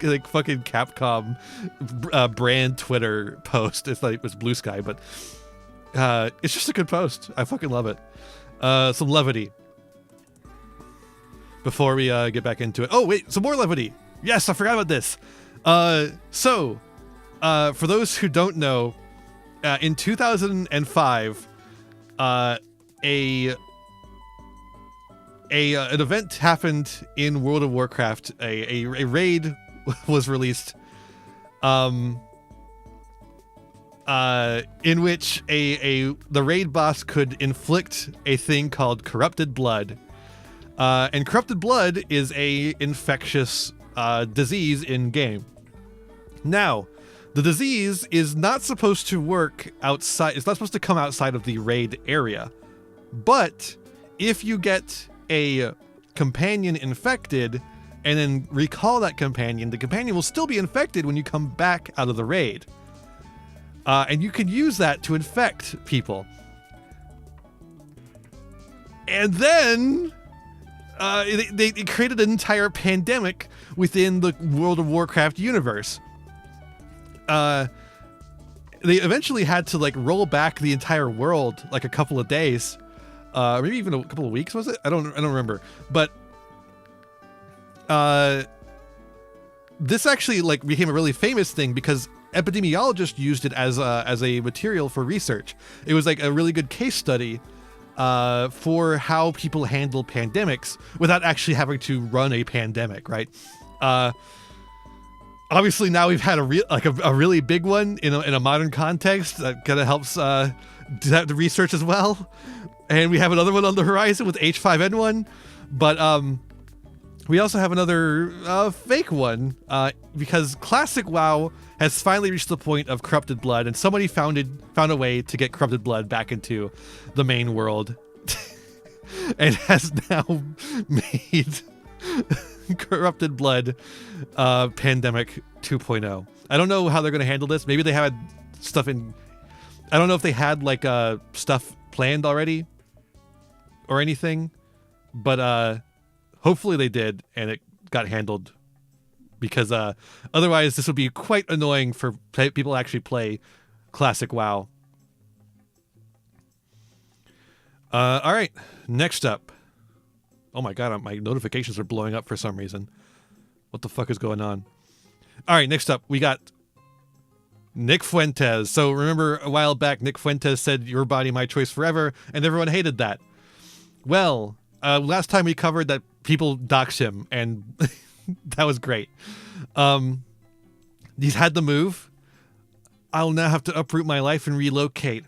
like fucking Capcom brand Twitter post. It's like it's Blue Sky, but it's just a good post. I fucking love it. Some levity before we get back into it. Oh wait, some more levity. Yes, I forgot about this. So for those who don't know, in 2005, an event happened in World of Warcraft. A raid was released, in which the raid boss could inflict a thing called corrupted blood. And corrupted blood is a infectious disease in game. Now, the disease is not supposed to work outside. It's not supposed to come outside of the raid area. But if you get a companion infected and then recall that companion, the companion will still be infected when you come back out of the raid. And you can use that to infect people. And then they created an entire pandemic within the World of Warcraft universe. They eventually had to like roll back the entire world like a couple of days, maybe even a couple of weeks, was it? I don't remember. But this actually like became a really famous thing because epidemiologists used it as a material for research. It was like a really good case study for how people handle pandemics without actually having to run a pandemic, right? Obviously now we've had a really big one in a modern context that kind of helps do that the research as well. And we have another one on the horizon with H5N1. But We also have another fake one because Classic WoW has finally reached the point of corrupted blood, and somebody found a way to get corrupted blood back into the main world, and has now made corrupted blood pandemic 2.0. I don't know how they're going to handle this. Maybe they had stuff in. I don't know if they had like stuff planned already or anything, but hopefully they did, and it got handled, because otherwise this would be quite annoying for people to actually play Classic WoW. All right, next up. Oh my god, my notifications are blowing up for some reason. What the fuck is going on? All right, next up, we got Nick Fuentes. So remember a while back, Nick Fuentes said, "Your body, my choice forever," and everyone hated that. Well, last time we covered that, people doxed him, and that was great. He's had to move. I'll now have to uproot my life and relocate.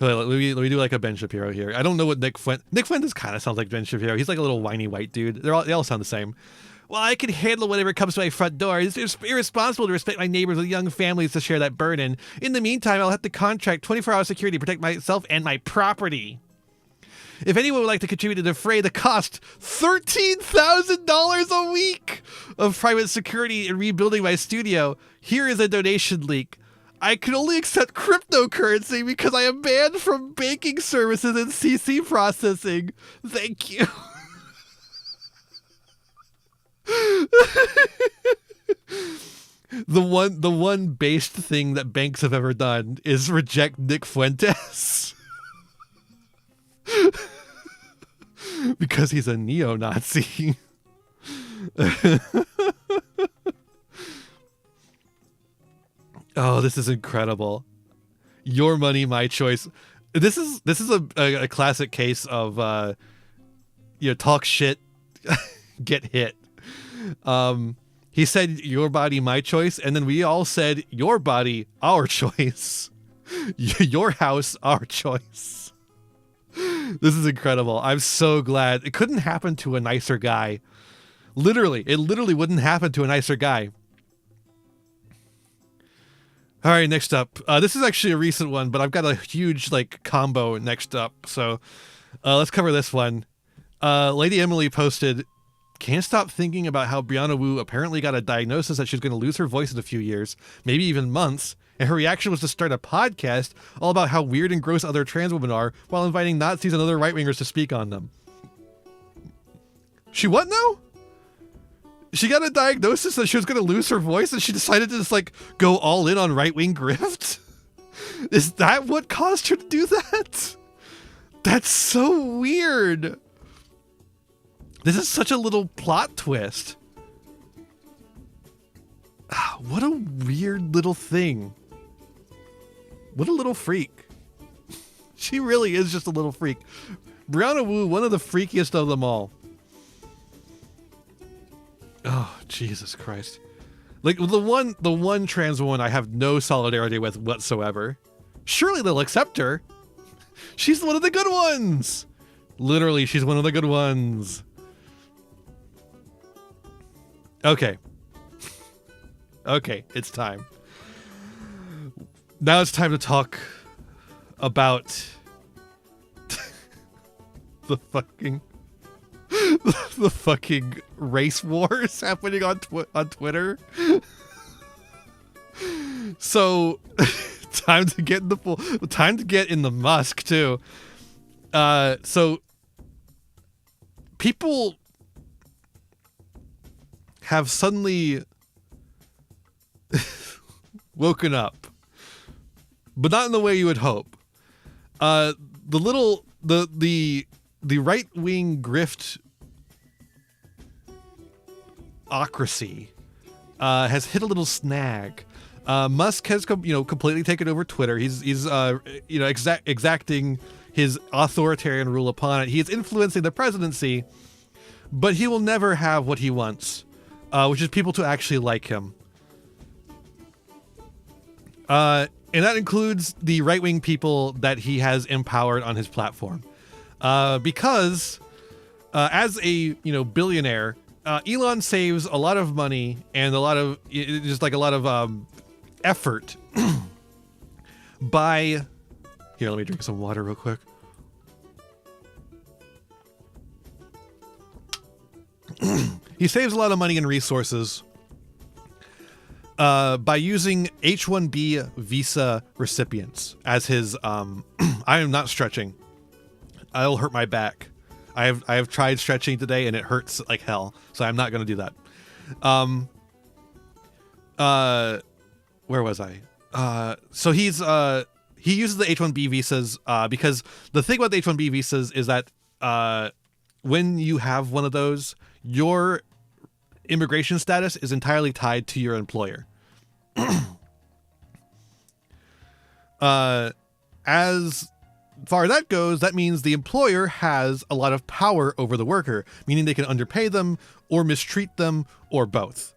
Let me do like a Ben Shapiro here. I don't know what Nick Fuentes kind of sounds like Ben Shapiro. He's like a little whiny white dude. They all sound the same. Well, I can handle whatever comes to my front door. It's irresponsible to respect my neighbors with young families to share that burden. In the meantime, I'll have to contract 24-hour security to protect myself and my property. If anyone would like to contribute to defray the cost, $13,000 a week of private security and rebuilding my studio, here is a donation link. I can only accept cryptocurrency because I am banned from banking services and CC processing. Thank you. The one based thing that banks have ever done is reject Nick Fuentes. Because he's a neo-Nazi. Oh, this is incredible. Your money, my choice. This is a classic case of talk shit, get hit. He said, "Your body, my choice," and then we all said, "Your body, our choice." Your house, our choice. This is incredible. I'm so glad. It couldn't happen to a nicer guy. It literally wouldn't happen to a nicer guy. All right, next up. This is actually a recent one, but I've got a huge combo next up. So let's cover this one. Lady Emily posted, "Can't stop thinking about how Brianna Wu apparently got a diagnosis that she's going to lose her voice in a few years, maybe even months. And her reaction was to start a podcast all about how weird and gross other trans women are, while inviting Nazis and other right-wingers to speak on them." She what now? She got a diagnosis that she was going to lose her voice, and she decided to just go all in on right-wing grift? Is that what caused her to do that? That's so weird. This is such a little plot twist. What a weird little thing. What a little freak. She really is just a little freak. Brianna Wu, one of the freakiest of them all. Oh, Jesus Christ. The one trans woman I have no solidarity with whatsoever. Surely they'll accept her. She's one of the good ones. Literally, she's one of the good ones. Okay. Okay, it's time. Now it's time to talk about the fucking race wars happening on Twitter. So time to get in the Musk too. So people have suddenly woken up, but not in the way you would hope. The right-wing grift ocracy has hit a little snag. Musk has completely taken over Twitter. He's exacting his authoritarian rule upon it. He is influencing the presidency, but he will never have what he wants, which is people to actually like him. And that includes the right-wing people that he has empowered on his platform. Because as a billionaire, Elon saves a lot of money and a lot of effort by here. Let me drink some water real quick. He saves a lot of money and resources by using H-1B visa recipients as his. I am not stretching. I'll hurt my back. I have tried stretching today and it hurts like hell, so I'm not going to do that. Where was I? So he uses the H-1B visas because the thing about the H-1B visas is that when you have one of those, your immigration status is entirely tied to your employer. As far as that goes, that means the employer has a lot of power over the worker, meaning they can underpay them or mistreat them or both.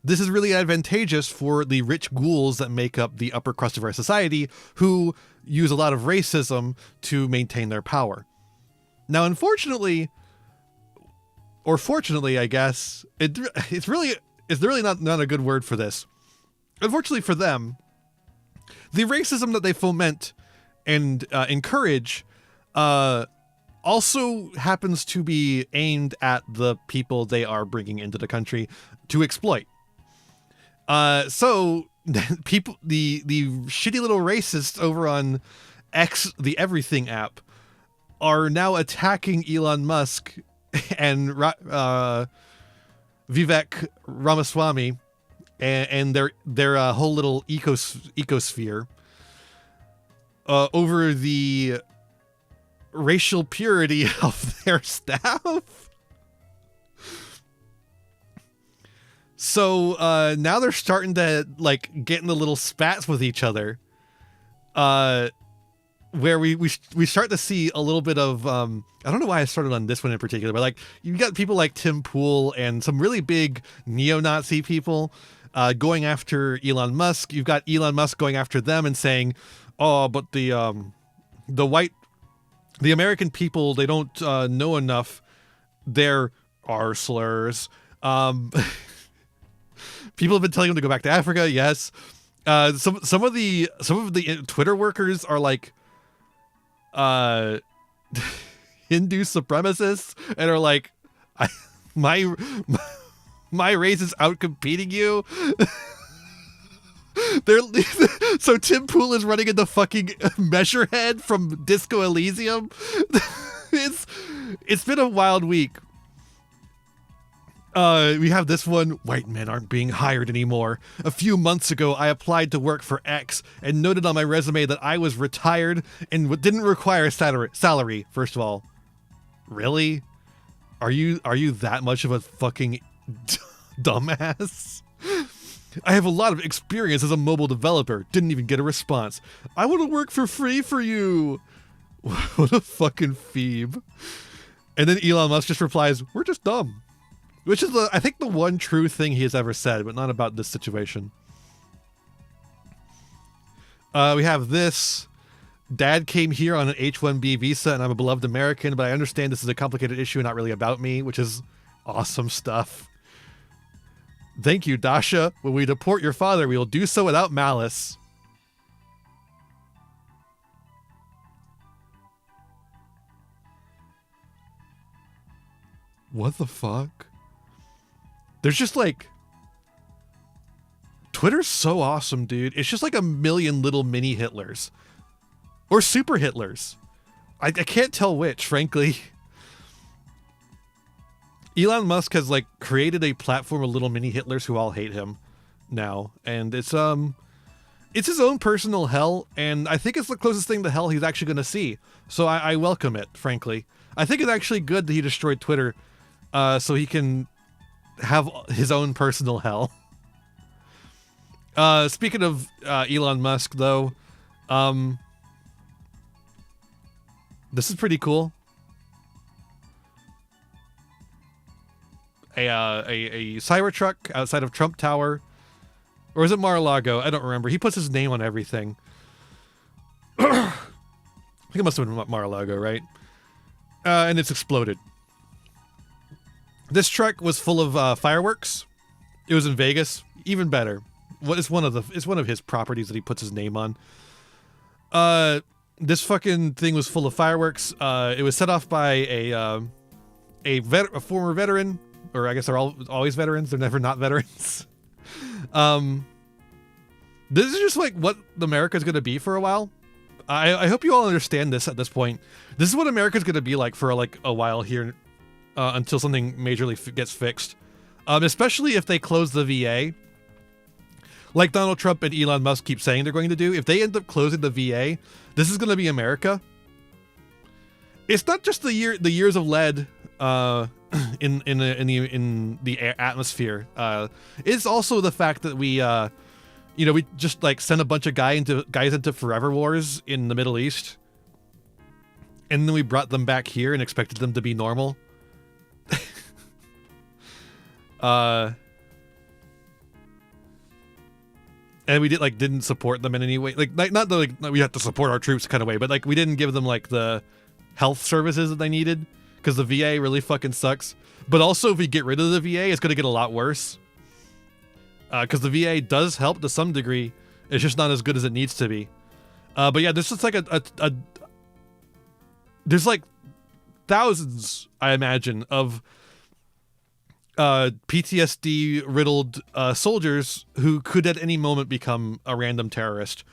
This is really advantageous for the rich ghouls that make up the upper crust of our society, who use a lot of racism to maintain their power. Now, unfortunately, or fortunately, I guess, it's really not a good word for this. Unfortunately for them, the racism that they foment and encourage also happens to be aimed at the people they are bringing into the country to exploit. So people, the shitty little racists over on X, the Everything app, are now attacking Elon Musk and Vivek Ramaswamy and their whole little ecosphere over the racial purity of their staff. So now they're starting to like get into little spats with each other, where we start to see a little bit of I don't know why I started on this one in particular, but like you got people like Tim Pool and some really big neo-Nazi people going after Elon Musk. You've got Elon Musk going after them and saying, "Oh, but the American people, they don't know enough. There are slurs." People have been telling him to go back to Africa. Yes. Some of the Twitter workers are like Hindu supremacists and are like, my race is out competing you. So Tim Pool is running into fucking Measurehead from Disco Elysium. It's been a wild week. We have this one. White men aren't being hired anymore. A few months ago, I applied to work for X and noted on my resume that I was retired and didn't require a salary. First of all, really? Are you that much of a fucking dumbass? I have a lot of experience as a mobile developer. Didn't even get a response. I want to work for free for you. What a fucking phoebe. And then Elon Musk just replies, "We're just dumb." Which is, I think, the one true thing he has ever said, but not about this situation. We have this. Dad came here on an H-1B visa, and I'm a beloved American, but I understand this is a complicated issue and not really about me, which is awesome stuff. Thank you, Dasha. When we deport your father, we will do so without malice. What the fuck? There's just like... Twitter's so awesome, dude. It's just like a million little mini Hitlers. Or super Hitlers. I can't tell which, frankly. Elon Musk has like created a platform of little mini Hitlers who all hate him now. And it's his own personal hell, and I think it's the closest thing to hell he's actually going to see. So I welcome it, frankly. I think it's actually good that he destroyed Twitter so he can have his own personal hell. Speaking of Elon Musk, though, this is pretty cool. A Cybertruck outside of Trump Tower. Or is it Mar-a-Lago? I don't remember. He puts his name on everything. I think it must have been Mar-a-Lago, right? and it's exploded. This truck was full of fireworks. It was in Vegas. Even better. It's one of his properties that he puts his name on. This fucking thing was full of fireworks. It was set off by a former veteran, or I guess they're always veterans. They're never not veterans. This is just like what America's going to be for a while. I hope you all understand this at this point. This is what America's going to be like for like a while here, until something majorly gets fixed. Especially if they close the VA. Like Donald Trump and Elon Musk keep saying they're going to do. If they end up closing the VA, this is going to be America. It's not just the years of lead in the atmosphere. It's also the fact that we we just like sent a bunch of guys into forever wars in the Middle East, and then we brought them back here and expected them to be normal. And we didn't support them in any way. Like not that like we have to support our troops kind of way, but like we didn't give them like the health services that they needed, because the VA really fucking sucks. But also, if we get rid of the VA, it's going to get a lot worse. Because the VA does help to some degree. It's just not as good as it needs to be. But yeah, this is like there's like thousands, I imagine, of PTSD riddled soldiers who could at any moment become a random terrorist.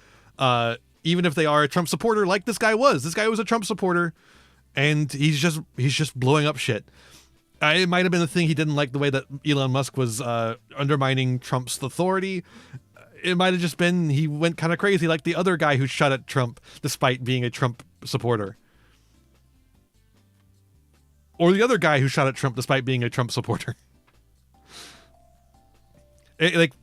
Even if they are a Trump supporter, like this guy was. This guy was a Trump supporter, and he's just blowing up shit. It might have been the thing he didn't like the way that Elon Musk was undermining Trump's authority. It might have just been he went kind of crazy like the other guy who shot at Trump despite being a Trump supporter. Or the other guy who shot at Trump despite being a Trump supporter. Like,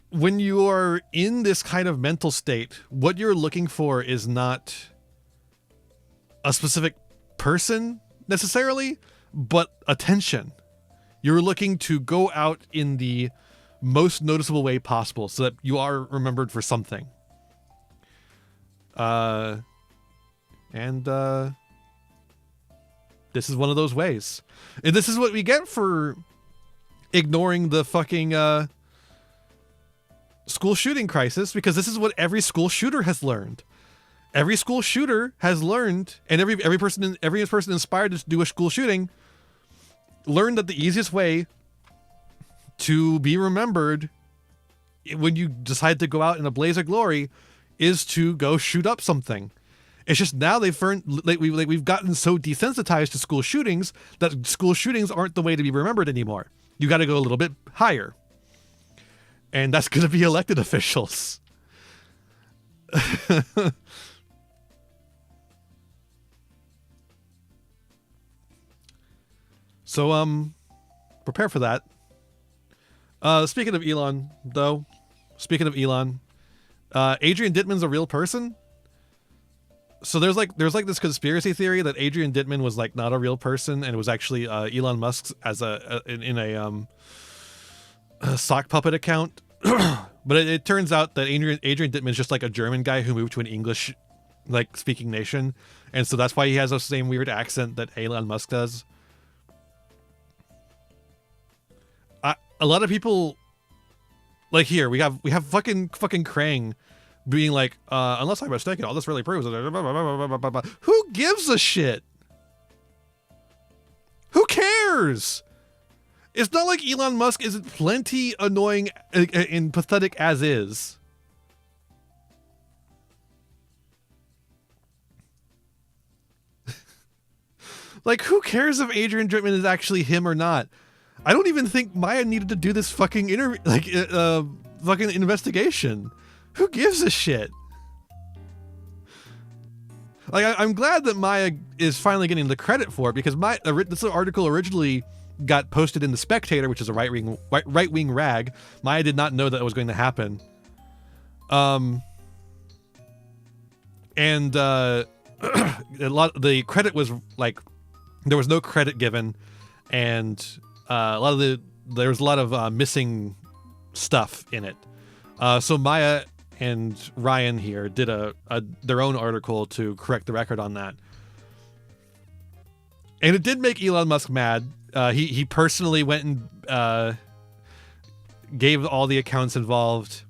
when you are in this kind of mental state, what you're looking for is not a specific person necessarily, but attention. You're looking to go out in the most noticeable way possible so that you are remembered for something. This is one of those ways. And this is what we get for ignoring the fucking school shooting crisis, because this is what every school shooter has learned. Every school shooter has learned, and every person inspired to do a school shooting learned that the easiest way to be remembered when you decide to go out in a blaze of glory is to go shoot up something. It's just now we've gotten so desensitized to school shootings that school shootings aren't the way to be remembered anymore. You got to go a little bit higher. And that's going to be elected officials. So, prepare for that. Speaking of Elon, though, Adrian Dittman's a real person. So there's like this conspiracy theory that Adrian Dittman was like not a real person and it was actually Elon Musk's as in a sock puppet account. But it turns out that Adrian Dittman is just like a German guy who moved to an English like speaking nation, and so that's why he has the same weird accent that Elon Musk does. A lot of people, like, here we have fucking Krang being like, unless I'm mistaken, all this really proves it. Who gives a shit? Who cares? It's not like Elon Musk isn't plenty annoying and pathetic as is. Like, who cares if Adrian Dittman is actually him or not? I don't even think Maya needed to do this fucking fucking investigation. Who gives a shit? Like, I'm glad that Maya is finally getting the credit for it, because this article originally got posted in The Spectator, which is a right-wing rag. Maya did not know that it was going to happen. The credit was like, there was no credit given, and there was a lot of missing stuff in it. So Maya and Ryan here did their own article to correct the record on that. And it did make Elon Musk mad. He personally went and gave all the accounts involved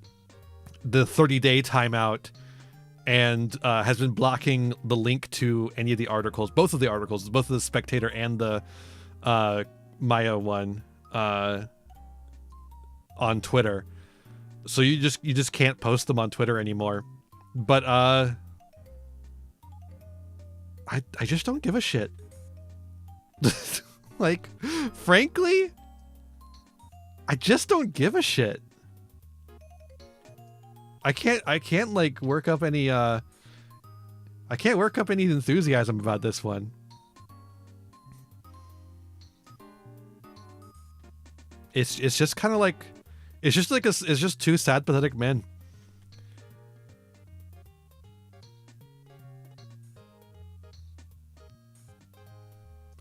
the 30-day timeout, and has been blocking the link to any of the articles, both of the Spectator and the Maya one on Twitter. So you just can't post them on Twitter anymore. But I just don't give a shit. Like, frankly, I just don't give a shit. I can't like work up any enthusiasm about this one. It's just kind of like it's just two sad, pathetic men.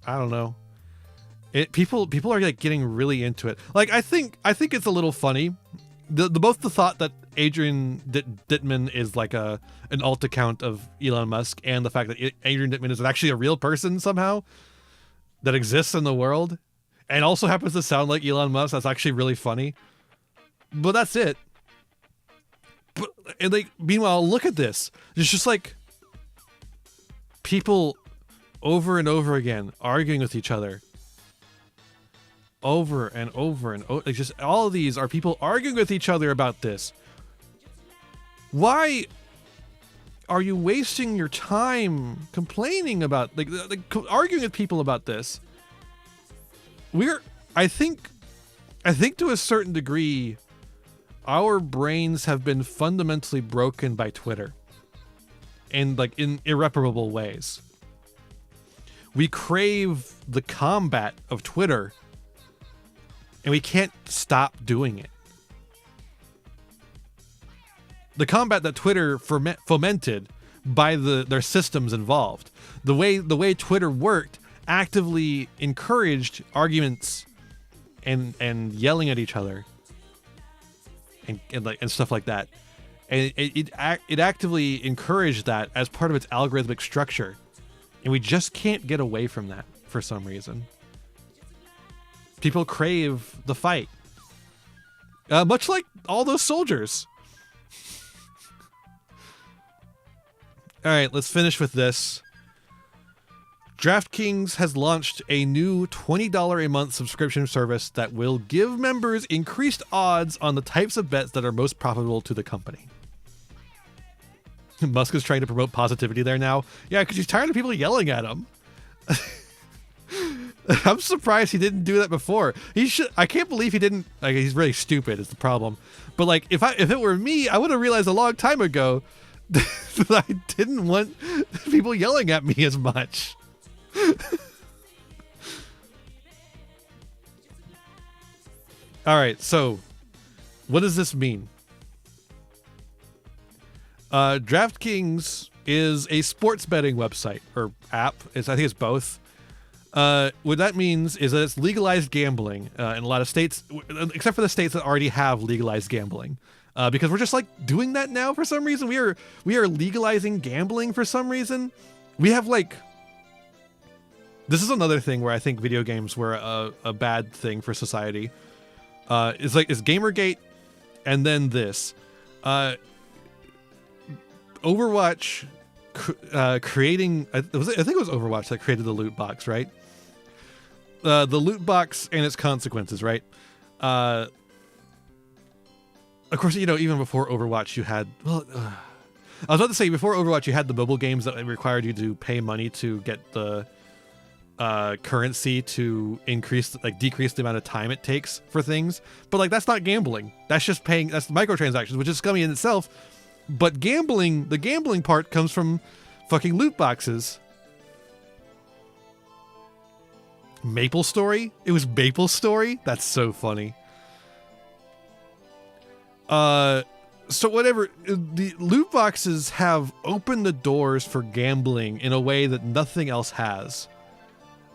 I don't know. People are like getting really into it. Like I think it's a little funny. Both the thought that Adrian Dittman is like an alt account of Elon Musk, and the fact that Adrian Dittman is actually a real person somehow that exists in the world, and also happens to sound like Elon Musk. That's actually really funny. But that's it. But and like meanwhile, look at this. It's just like people over and over again arguing with each other. Over and over and over. Like just all of these are people arguing with each other about this. Why are you wasting your time complaining about like arguing with people about this? I think to a certain degree our brains have been fundamentally broken by Twitter, and like in irreparable ways. We crave the combat of Twitter, and we can't stop doing it. The combat that Twitter fomented by their systems involved. The way Twitter worked actively encouraged arguments and yelling at each other and stuff like that. And it actively encouraged that as part of its algorithmic structure. And we just can't get away from that for some reason. People crave the fight. Much like all those soldiers. All right, let's finish with this. DraftKings has launched a new $20 a month subscription service that will give members increased odds on the types of bets that are most profitable to the company. Musk is trying to promote positivity there now. Yeah, because he's tired of people yelling at him. I'm surprised he didn't do that before. He should. I can't believe he didn't. Like, he's really stupid is the problem. But like, if it were me, I would have realized a long time ago that I didn't want people yelling at me as much. All right, so what does this mean? DraftKings is a sports betting website or app. I think it's both. What that means is that it's legalized gambling in a lot of states, except for the states that already have legalized gambling. Because we're just like doing that now for some reason. We are legalizing gambling for some reason. We have like, this is another thing where I think video games were a bad thing for society. It's Gamergate, and then this. Overwatch creating, I think it was Overwatch that created the loot box, right? The loot box and its consequences, right? Of course, you know, even before Overwatch, you had, I was about to say, before Overwatch, you had the mobile games that required you to pay money to get the currency to decrease the amount of time it takes for things. But like, that's not gambling. That's just paying, that's microtransactions, which is scummy in itself. But gambling, the gambling part comes from fucking loot boxes. Maple Story? It was Maple Story? That's so funny. So whatever, the loot boxes have opened the doors for gambling in a way that nothing else has.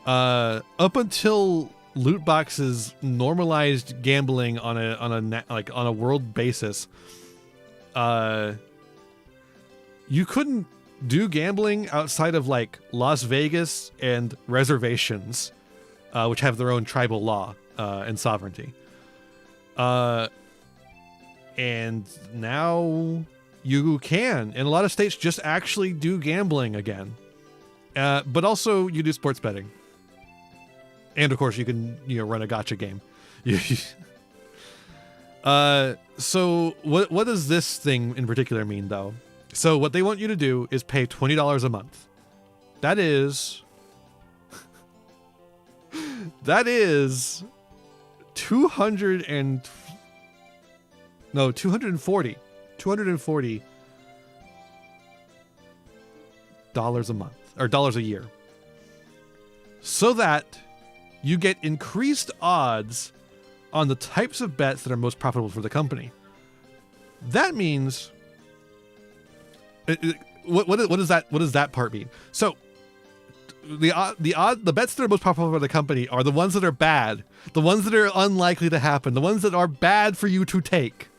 Up until loot boxes normalized gambling on a world basis, you couldn't do gambling outside of like Las Vegas and reservations, which have their own tribal law and sovereignty. And now you can, in a lot of states, just actually do gambling again. But also you do sports betting. And of course you can, run a gacha game. So what does this thing in particular mean though? So what they want you to do is pay $20 a month. That is 240 dollars a month, or dollars a year, so that you get increased odds on the types of bets that are most profitable for the company. That means what does that part mean? So the bets that are most profitable for the company are the ones that are bad, the ones that are unlikely to happen, the ones that are bad for you to take.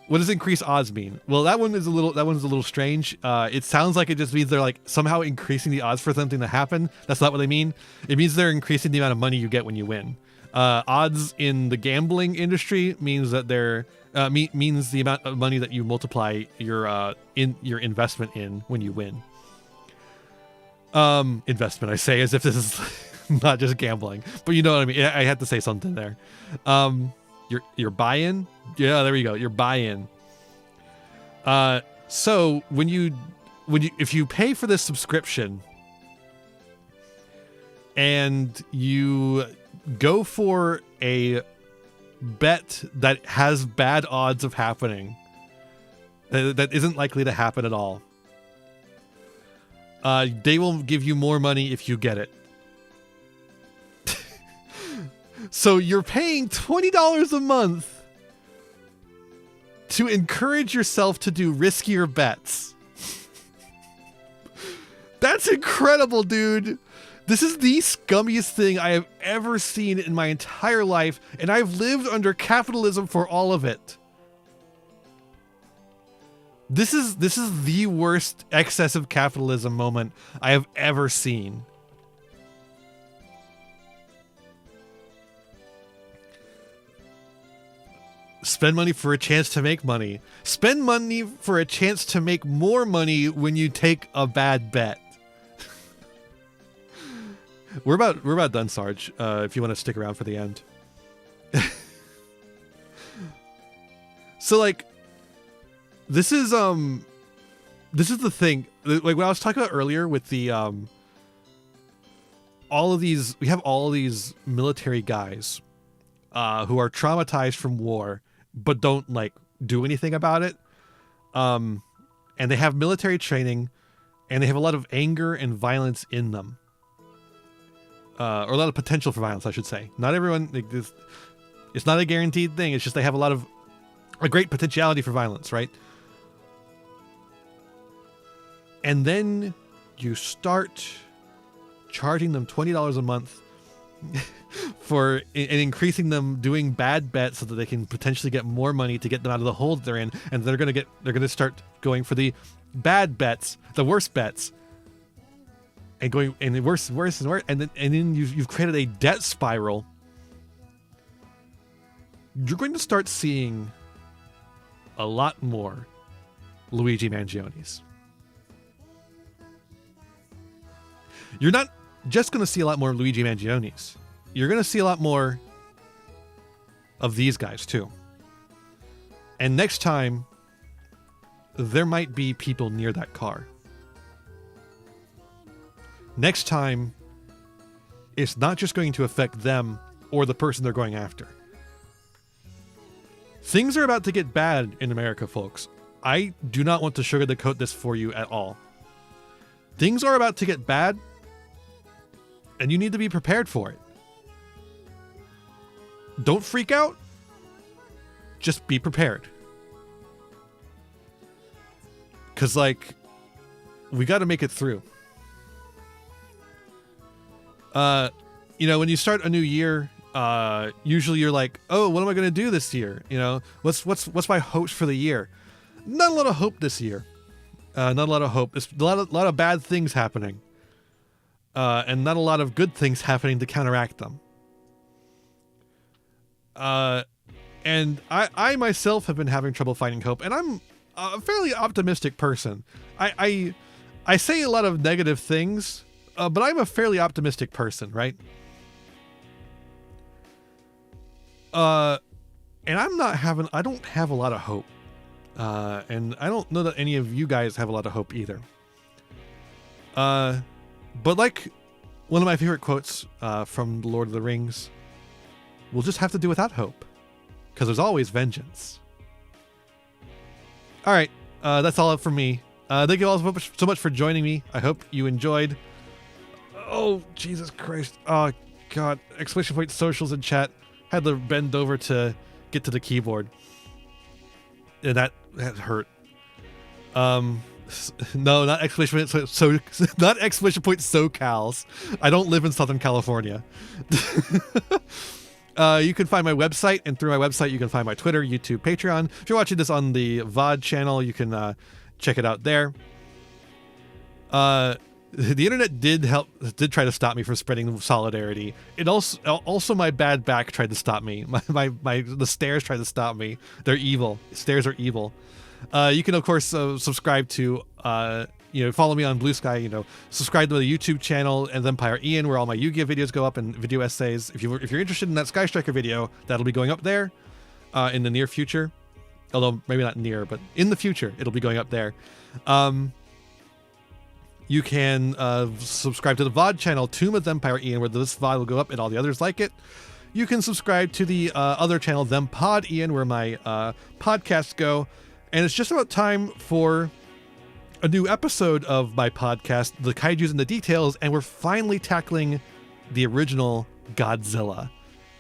What does increased odds mean? Well, that one's a little strange. It sounds like it just means they're like somehow increasing the odds for something to happen. That's not what they mean. It means they're increasing the amount of money you get when you win. Odds in the gambling industry means that they're means the amount of money that you multiply your investment in when you win. Investment, I say, as if this is not just gambling, but you know what I mean. I had to say something there. Your buy-in, yeah, there we go. Your buy-in. So if you pay for this subscription and you go for a bet that has bad odds of happening, that isn't likely to happen at all, they will give you more money if you get it. So you're paying $20 a month to encourage yourself to do riskier bets. That's incredible, dude. This is the scummiest thing I have ever seen in my entire life, and I've lived under capitalism for all of it. This is the worst excessive capitalism moment I have ever seen. Spend money for a chance to make money. Spend money for a chance to make more money when you take a bad bet. We're about done, Sarge. If you want to stick around for the end. So like, this is the thing. Like what I was talking about earlier with the all of these military guys who are traumatized from war but don't like do anything about it, and they have military training and they have a lot of anger and violence in them, or a lot of potential for violence, I should say. Not everyone, like this, it's not a guaranteed thing. It's just they have a great potentiality for violence, right? And then you start charging them $20 a month and increasing them doing bad bets so that they can potentially get more money to get them out of the hole that they're in, and they're gonna start going for the bad bets, the worst bets, and going and worse and worse, and then you've created a debt spiral. You're going to start seeing a lot more Luigi Mangionis. You're not just going to see a lot more Luigi Mangionis. You're going to see a lot more of these guys too. And next time, there might be people near that car. Next time, it's not just going to affect them or the person they're going after. Things are about to get bad in America, folks. I do not want to sugarcoat this for you at all. Things are about to get bad, and you need to be prepared for it. Don't freak out. Just be prepared. Because, like, we got to make it through. You know, when you start a new year, usually you're like, oh, what am I going to do this year? You know, what's my hopes for the year? Not a lot of hope this year. Not a lot of hope. It's a lot of bad things happening. And not a lot of good things happening to counteract them. And I myself have been having trouble finding hope, and I'm a fairly optimistic person. I say a lot of negative things, but I'm a fairly optimistic person, right? And I don't have a lot of hope. And I don't know that any of you guys have a lot of hope either. But like one of my favorite quotes from The Lord of the Rings, we'll just have to do without hope, because there's always vengeance. All right, that's all from me. Thank you all so much for joining me. I hope you enjoyed. Oh, Jesus Christ. Oh, God. Exclamation point socials in chat. Had to bend over to get to the keyboard. And that hurt. No, not exclamation point not exclamation point SoCals. I don't live in Southern California. You can find my website, and through my website you can find my Twitter, YouTube, Patreon. If you're watching this on the VOD channel, you can check it out there. The internet did try to stop me from spreading solidarity. It also my bad back tried to stop me. The stairs tried to stop me. They're evil. Stairs are evil. You can of course subscribe to follow me on Blue Sky. Subscribe to the YouTube channel and Empire Ian, where all my Yu-Gi-Oh videos go up and video essays. If you're interested in that Sky Striker video, that'll be going up there in the near future. Although maybe not near, but in the future it'll be going up there. You can subscribe to the VOD channel, Tomb of Empire Ian, where this VOD will go up and all the others like it. You can subscribe to the other channel, Them Pod Ian, where my podcasts go. And it's just about time for a new episode of my podcast, The Kaijus and the Details, and we're finally tackling the original Godzilla.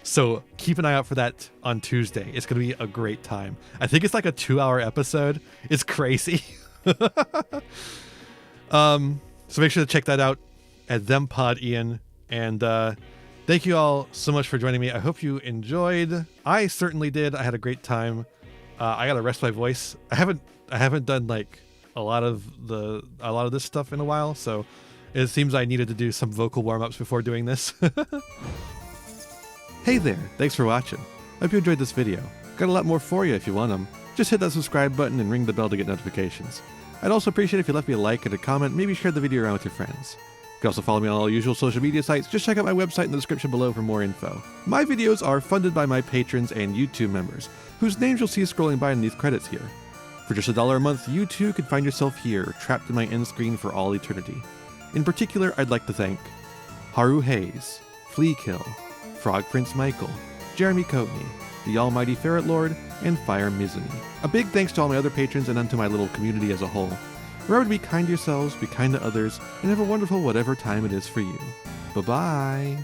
So keep an eye out for that on Tuesday. It's going to be a great time. I think it's like a 2-hour episode. It's crazy. So make sure to check that out at Them Pod Ian. And thank you all so much for joining me. I hope you enjoyed. I certainly did. I had a great time. I gotta rest my voice. I haven't done like a lot of this stuff in a while, so it seems I needed to do some vocal warm-ups before doing this. Hey there, thanks for watching. I hope you enjoyed this video. Got a lot more for you if you want them. Just hit that subscribe button and ring the bell to get notifications. I'd also appreciate if you left me a like and a comment, maybe share the video around with your friends. You can also follow me on all the usual social media sites. Just check out my website in the description below for more info. My videos are funded by my patrons and YouTube members, whose names you'll see scrolling by underneath credits here. For just $1 a month, you too could find yourself here, trapped in my end screen for all eternity. In particular, I'd like to thank Haru Hayes, Fleakill, Frog Prince Michael, Jeremy Coatney, the Almighty Ferret Lord, and Fire Mizumi. A big thanks to all my other patrons and unto my little community as a whole. Remember to be kind to yourselves, be kind to others, and have a wonderful whatever time it is for you. Bye-bye!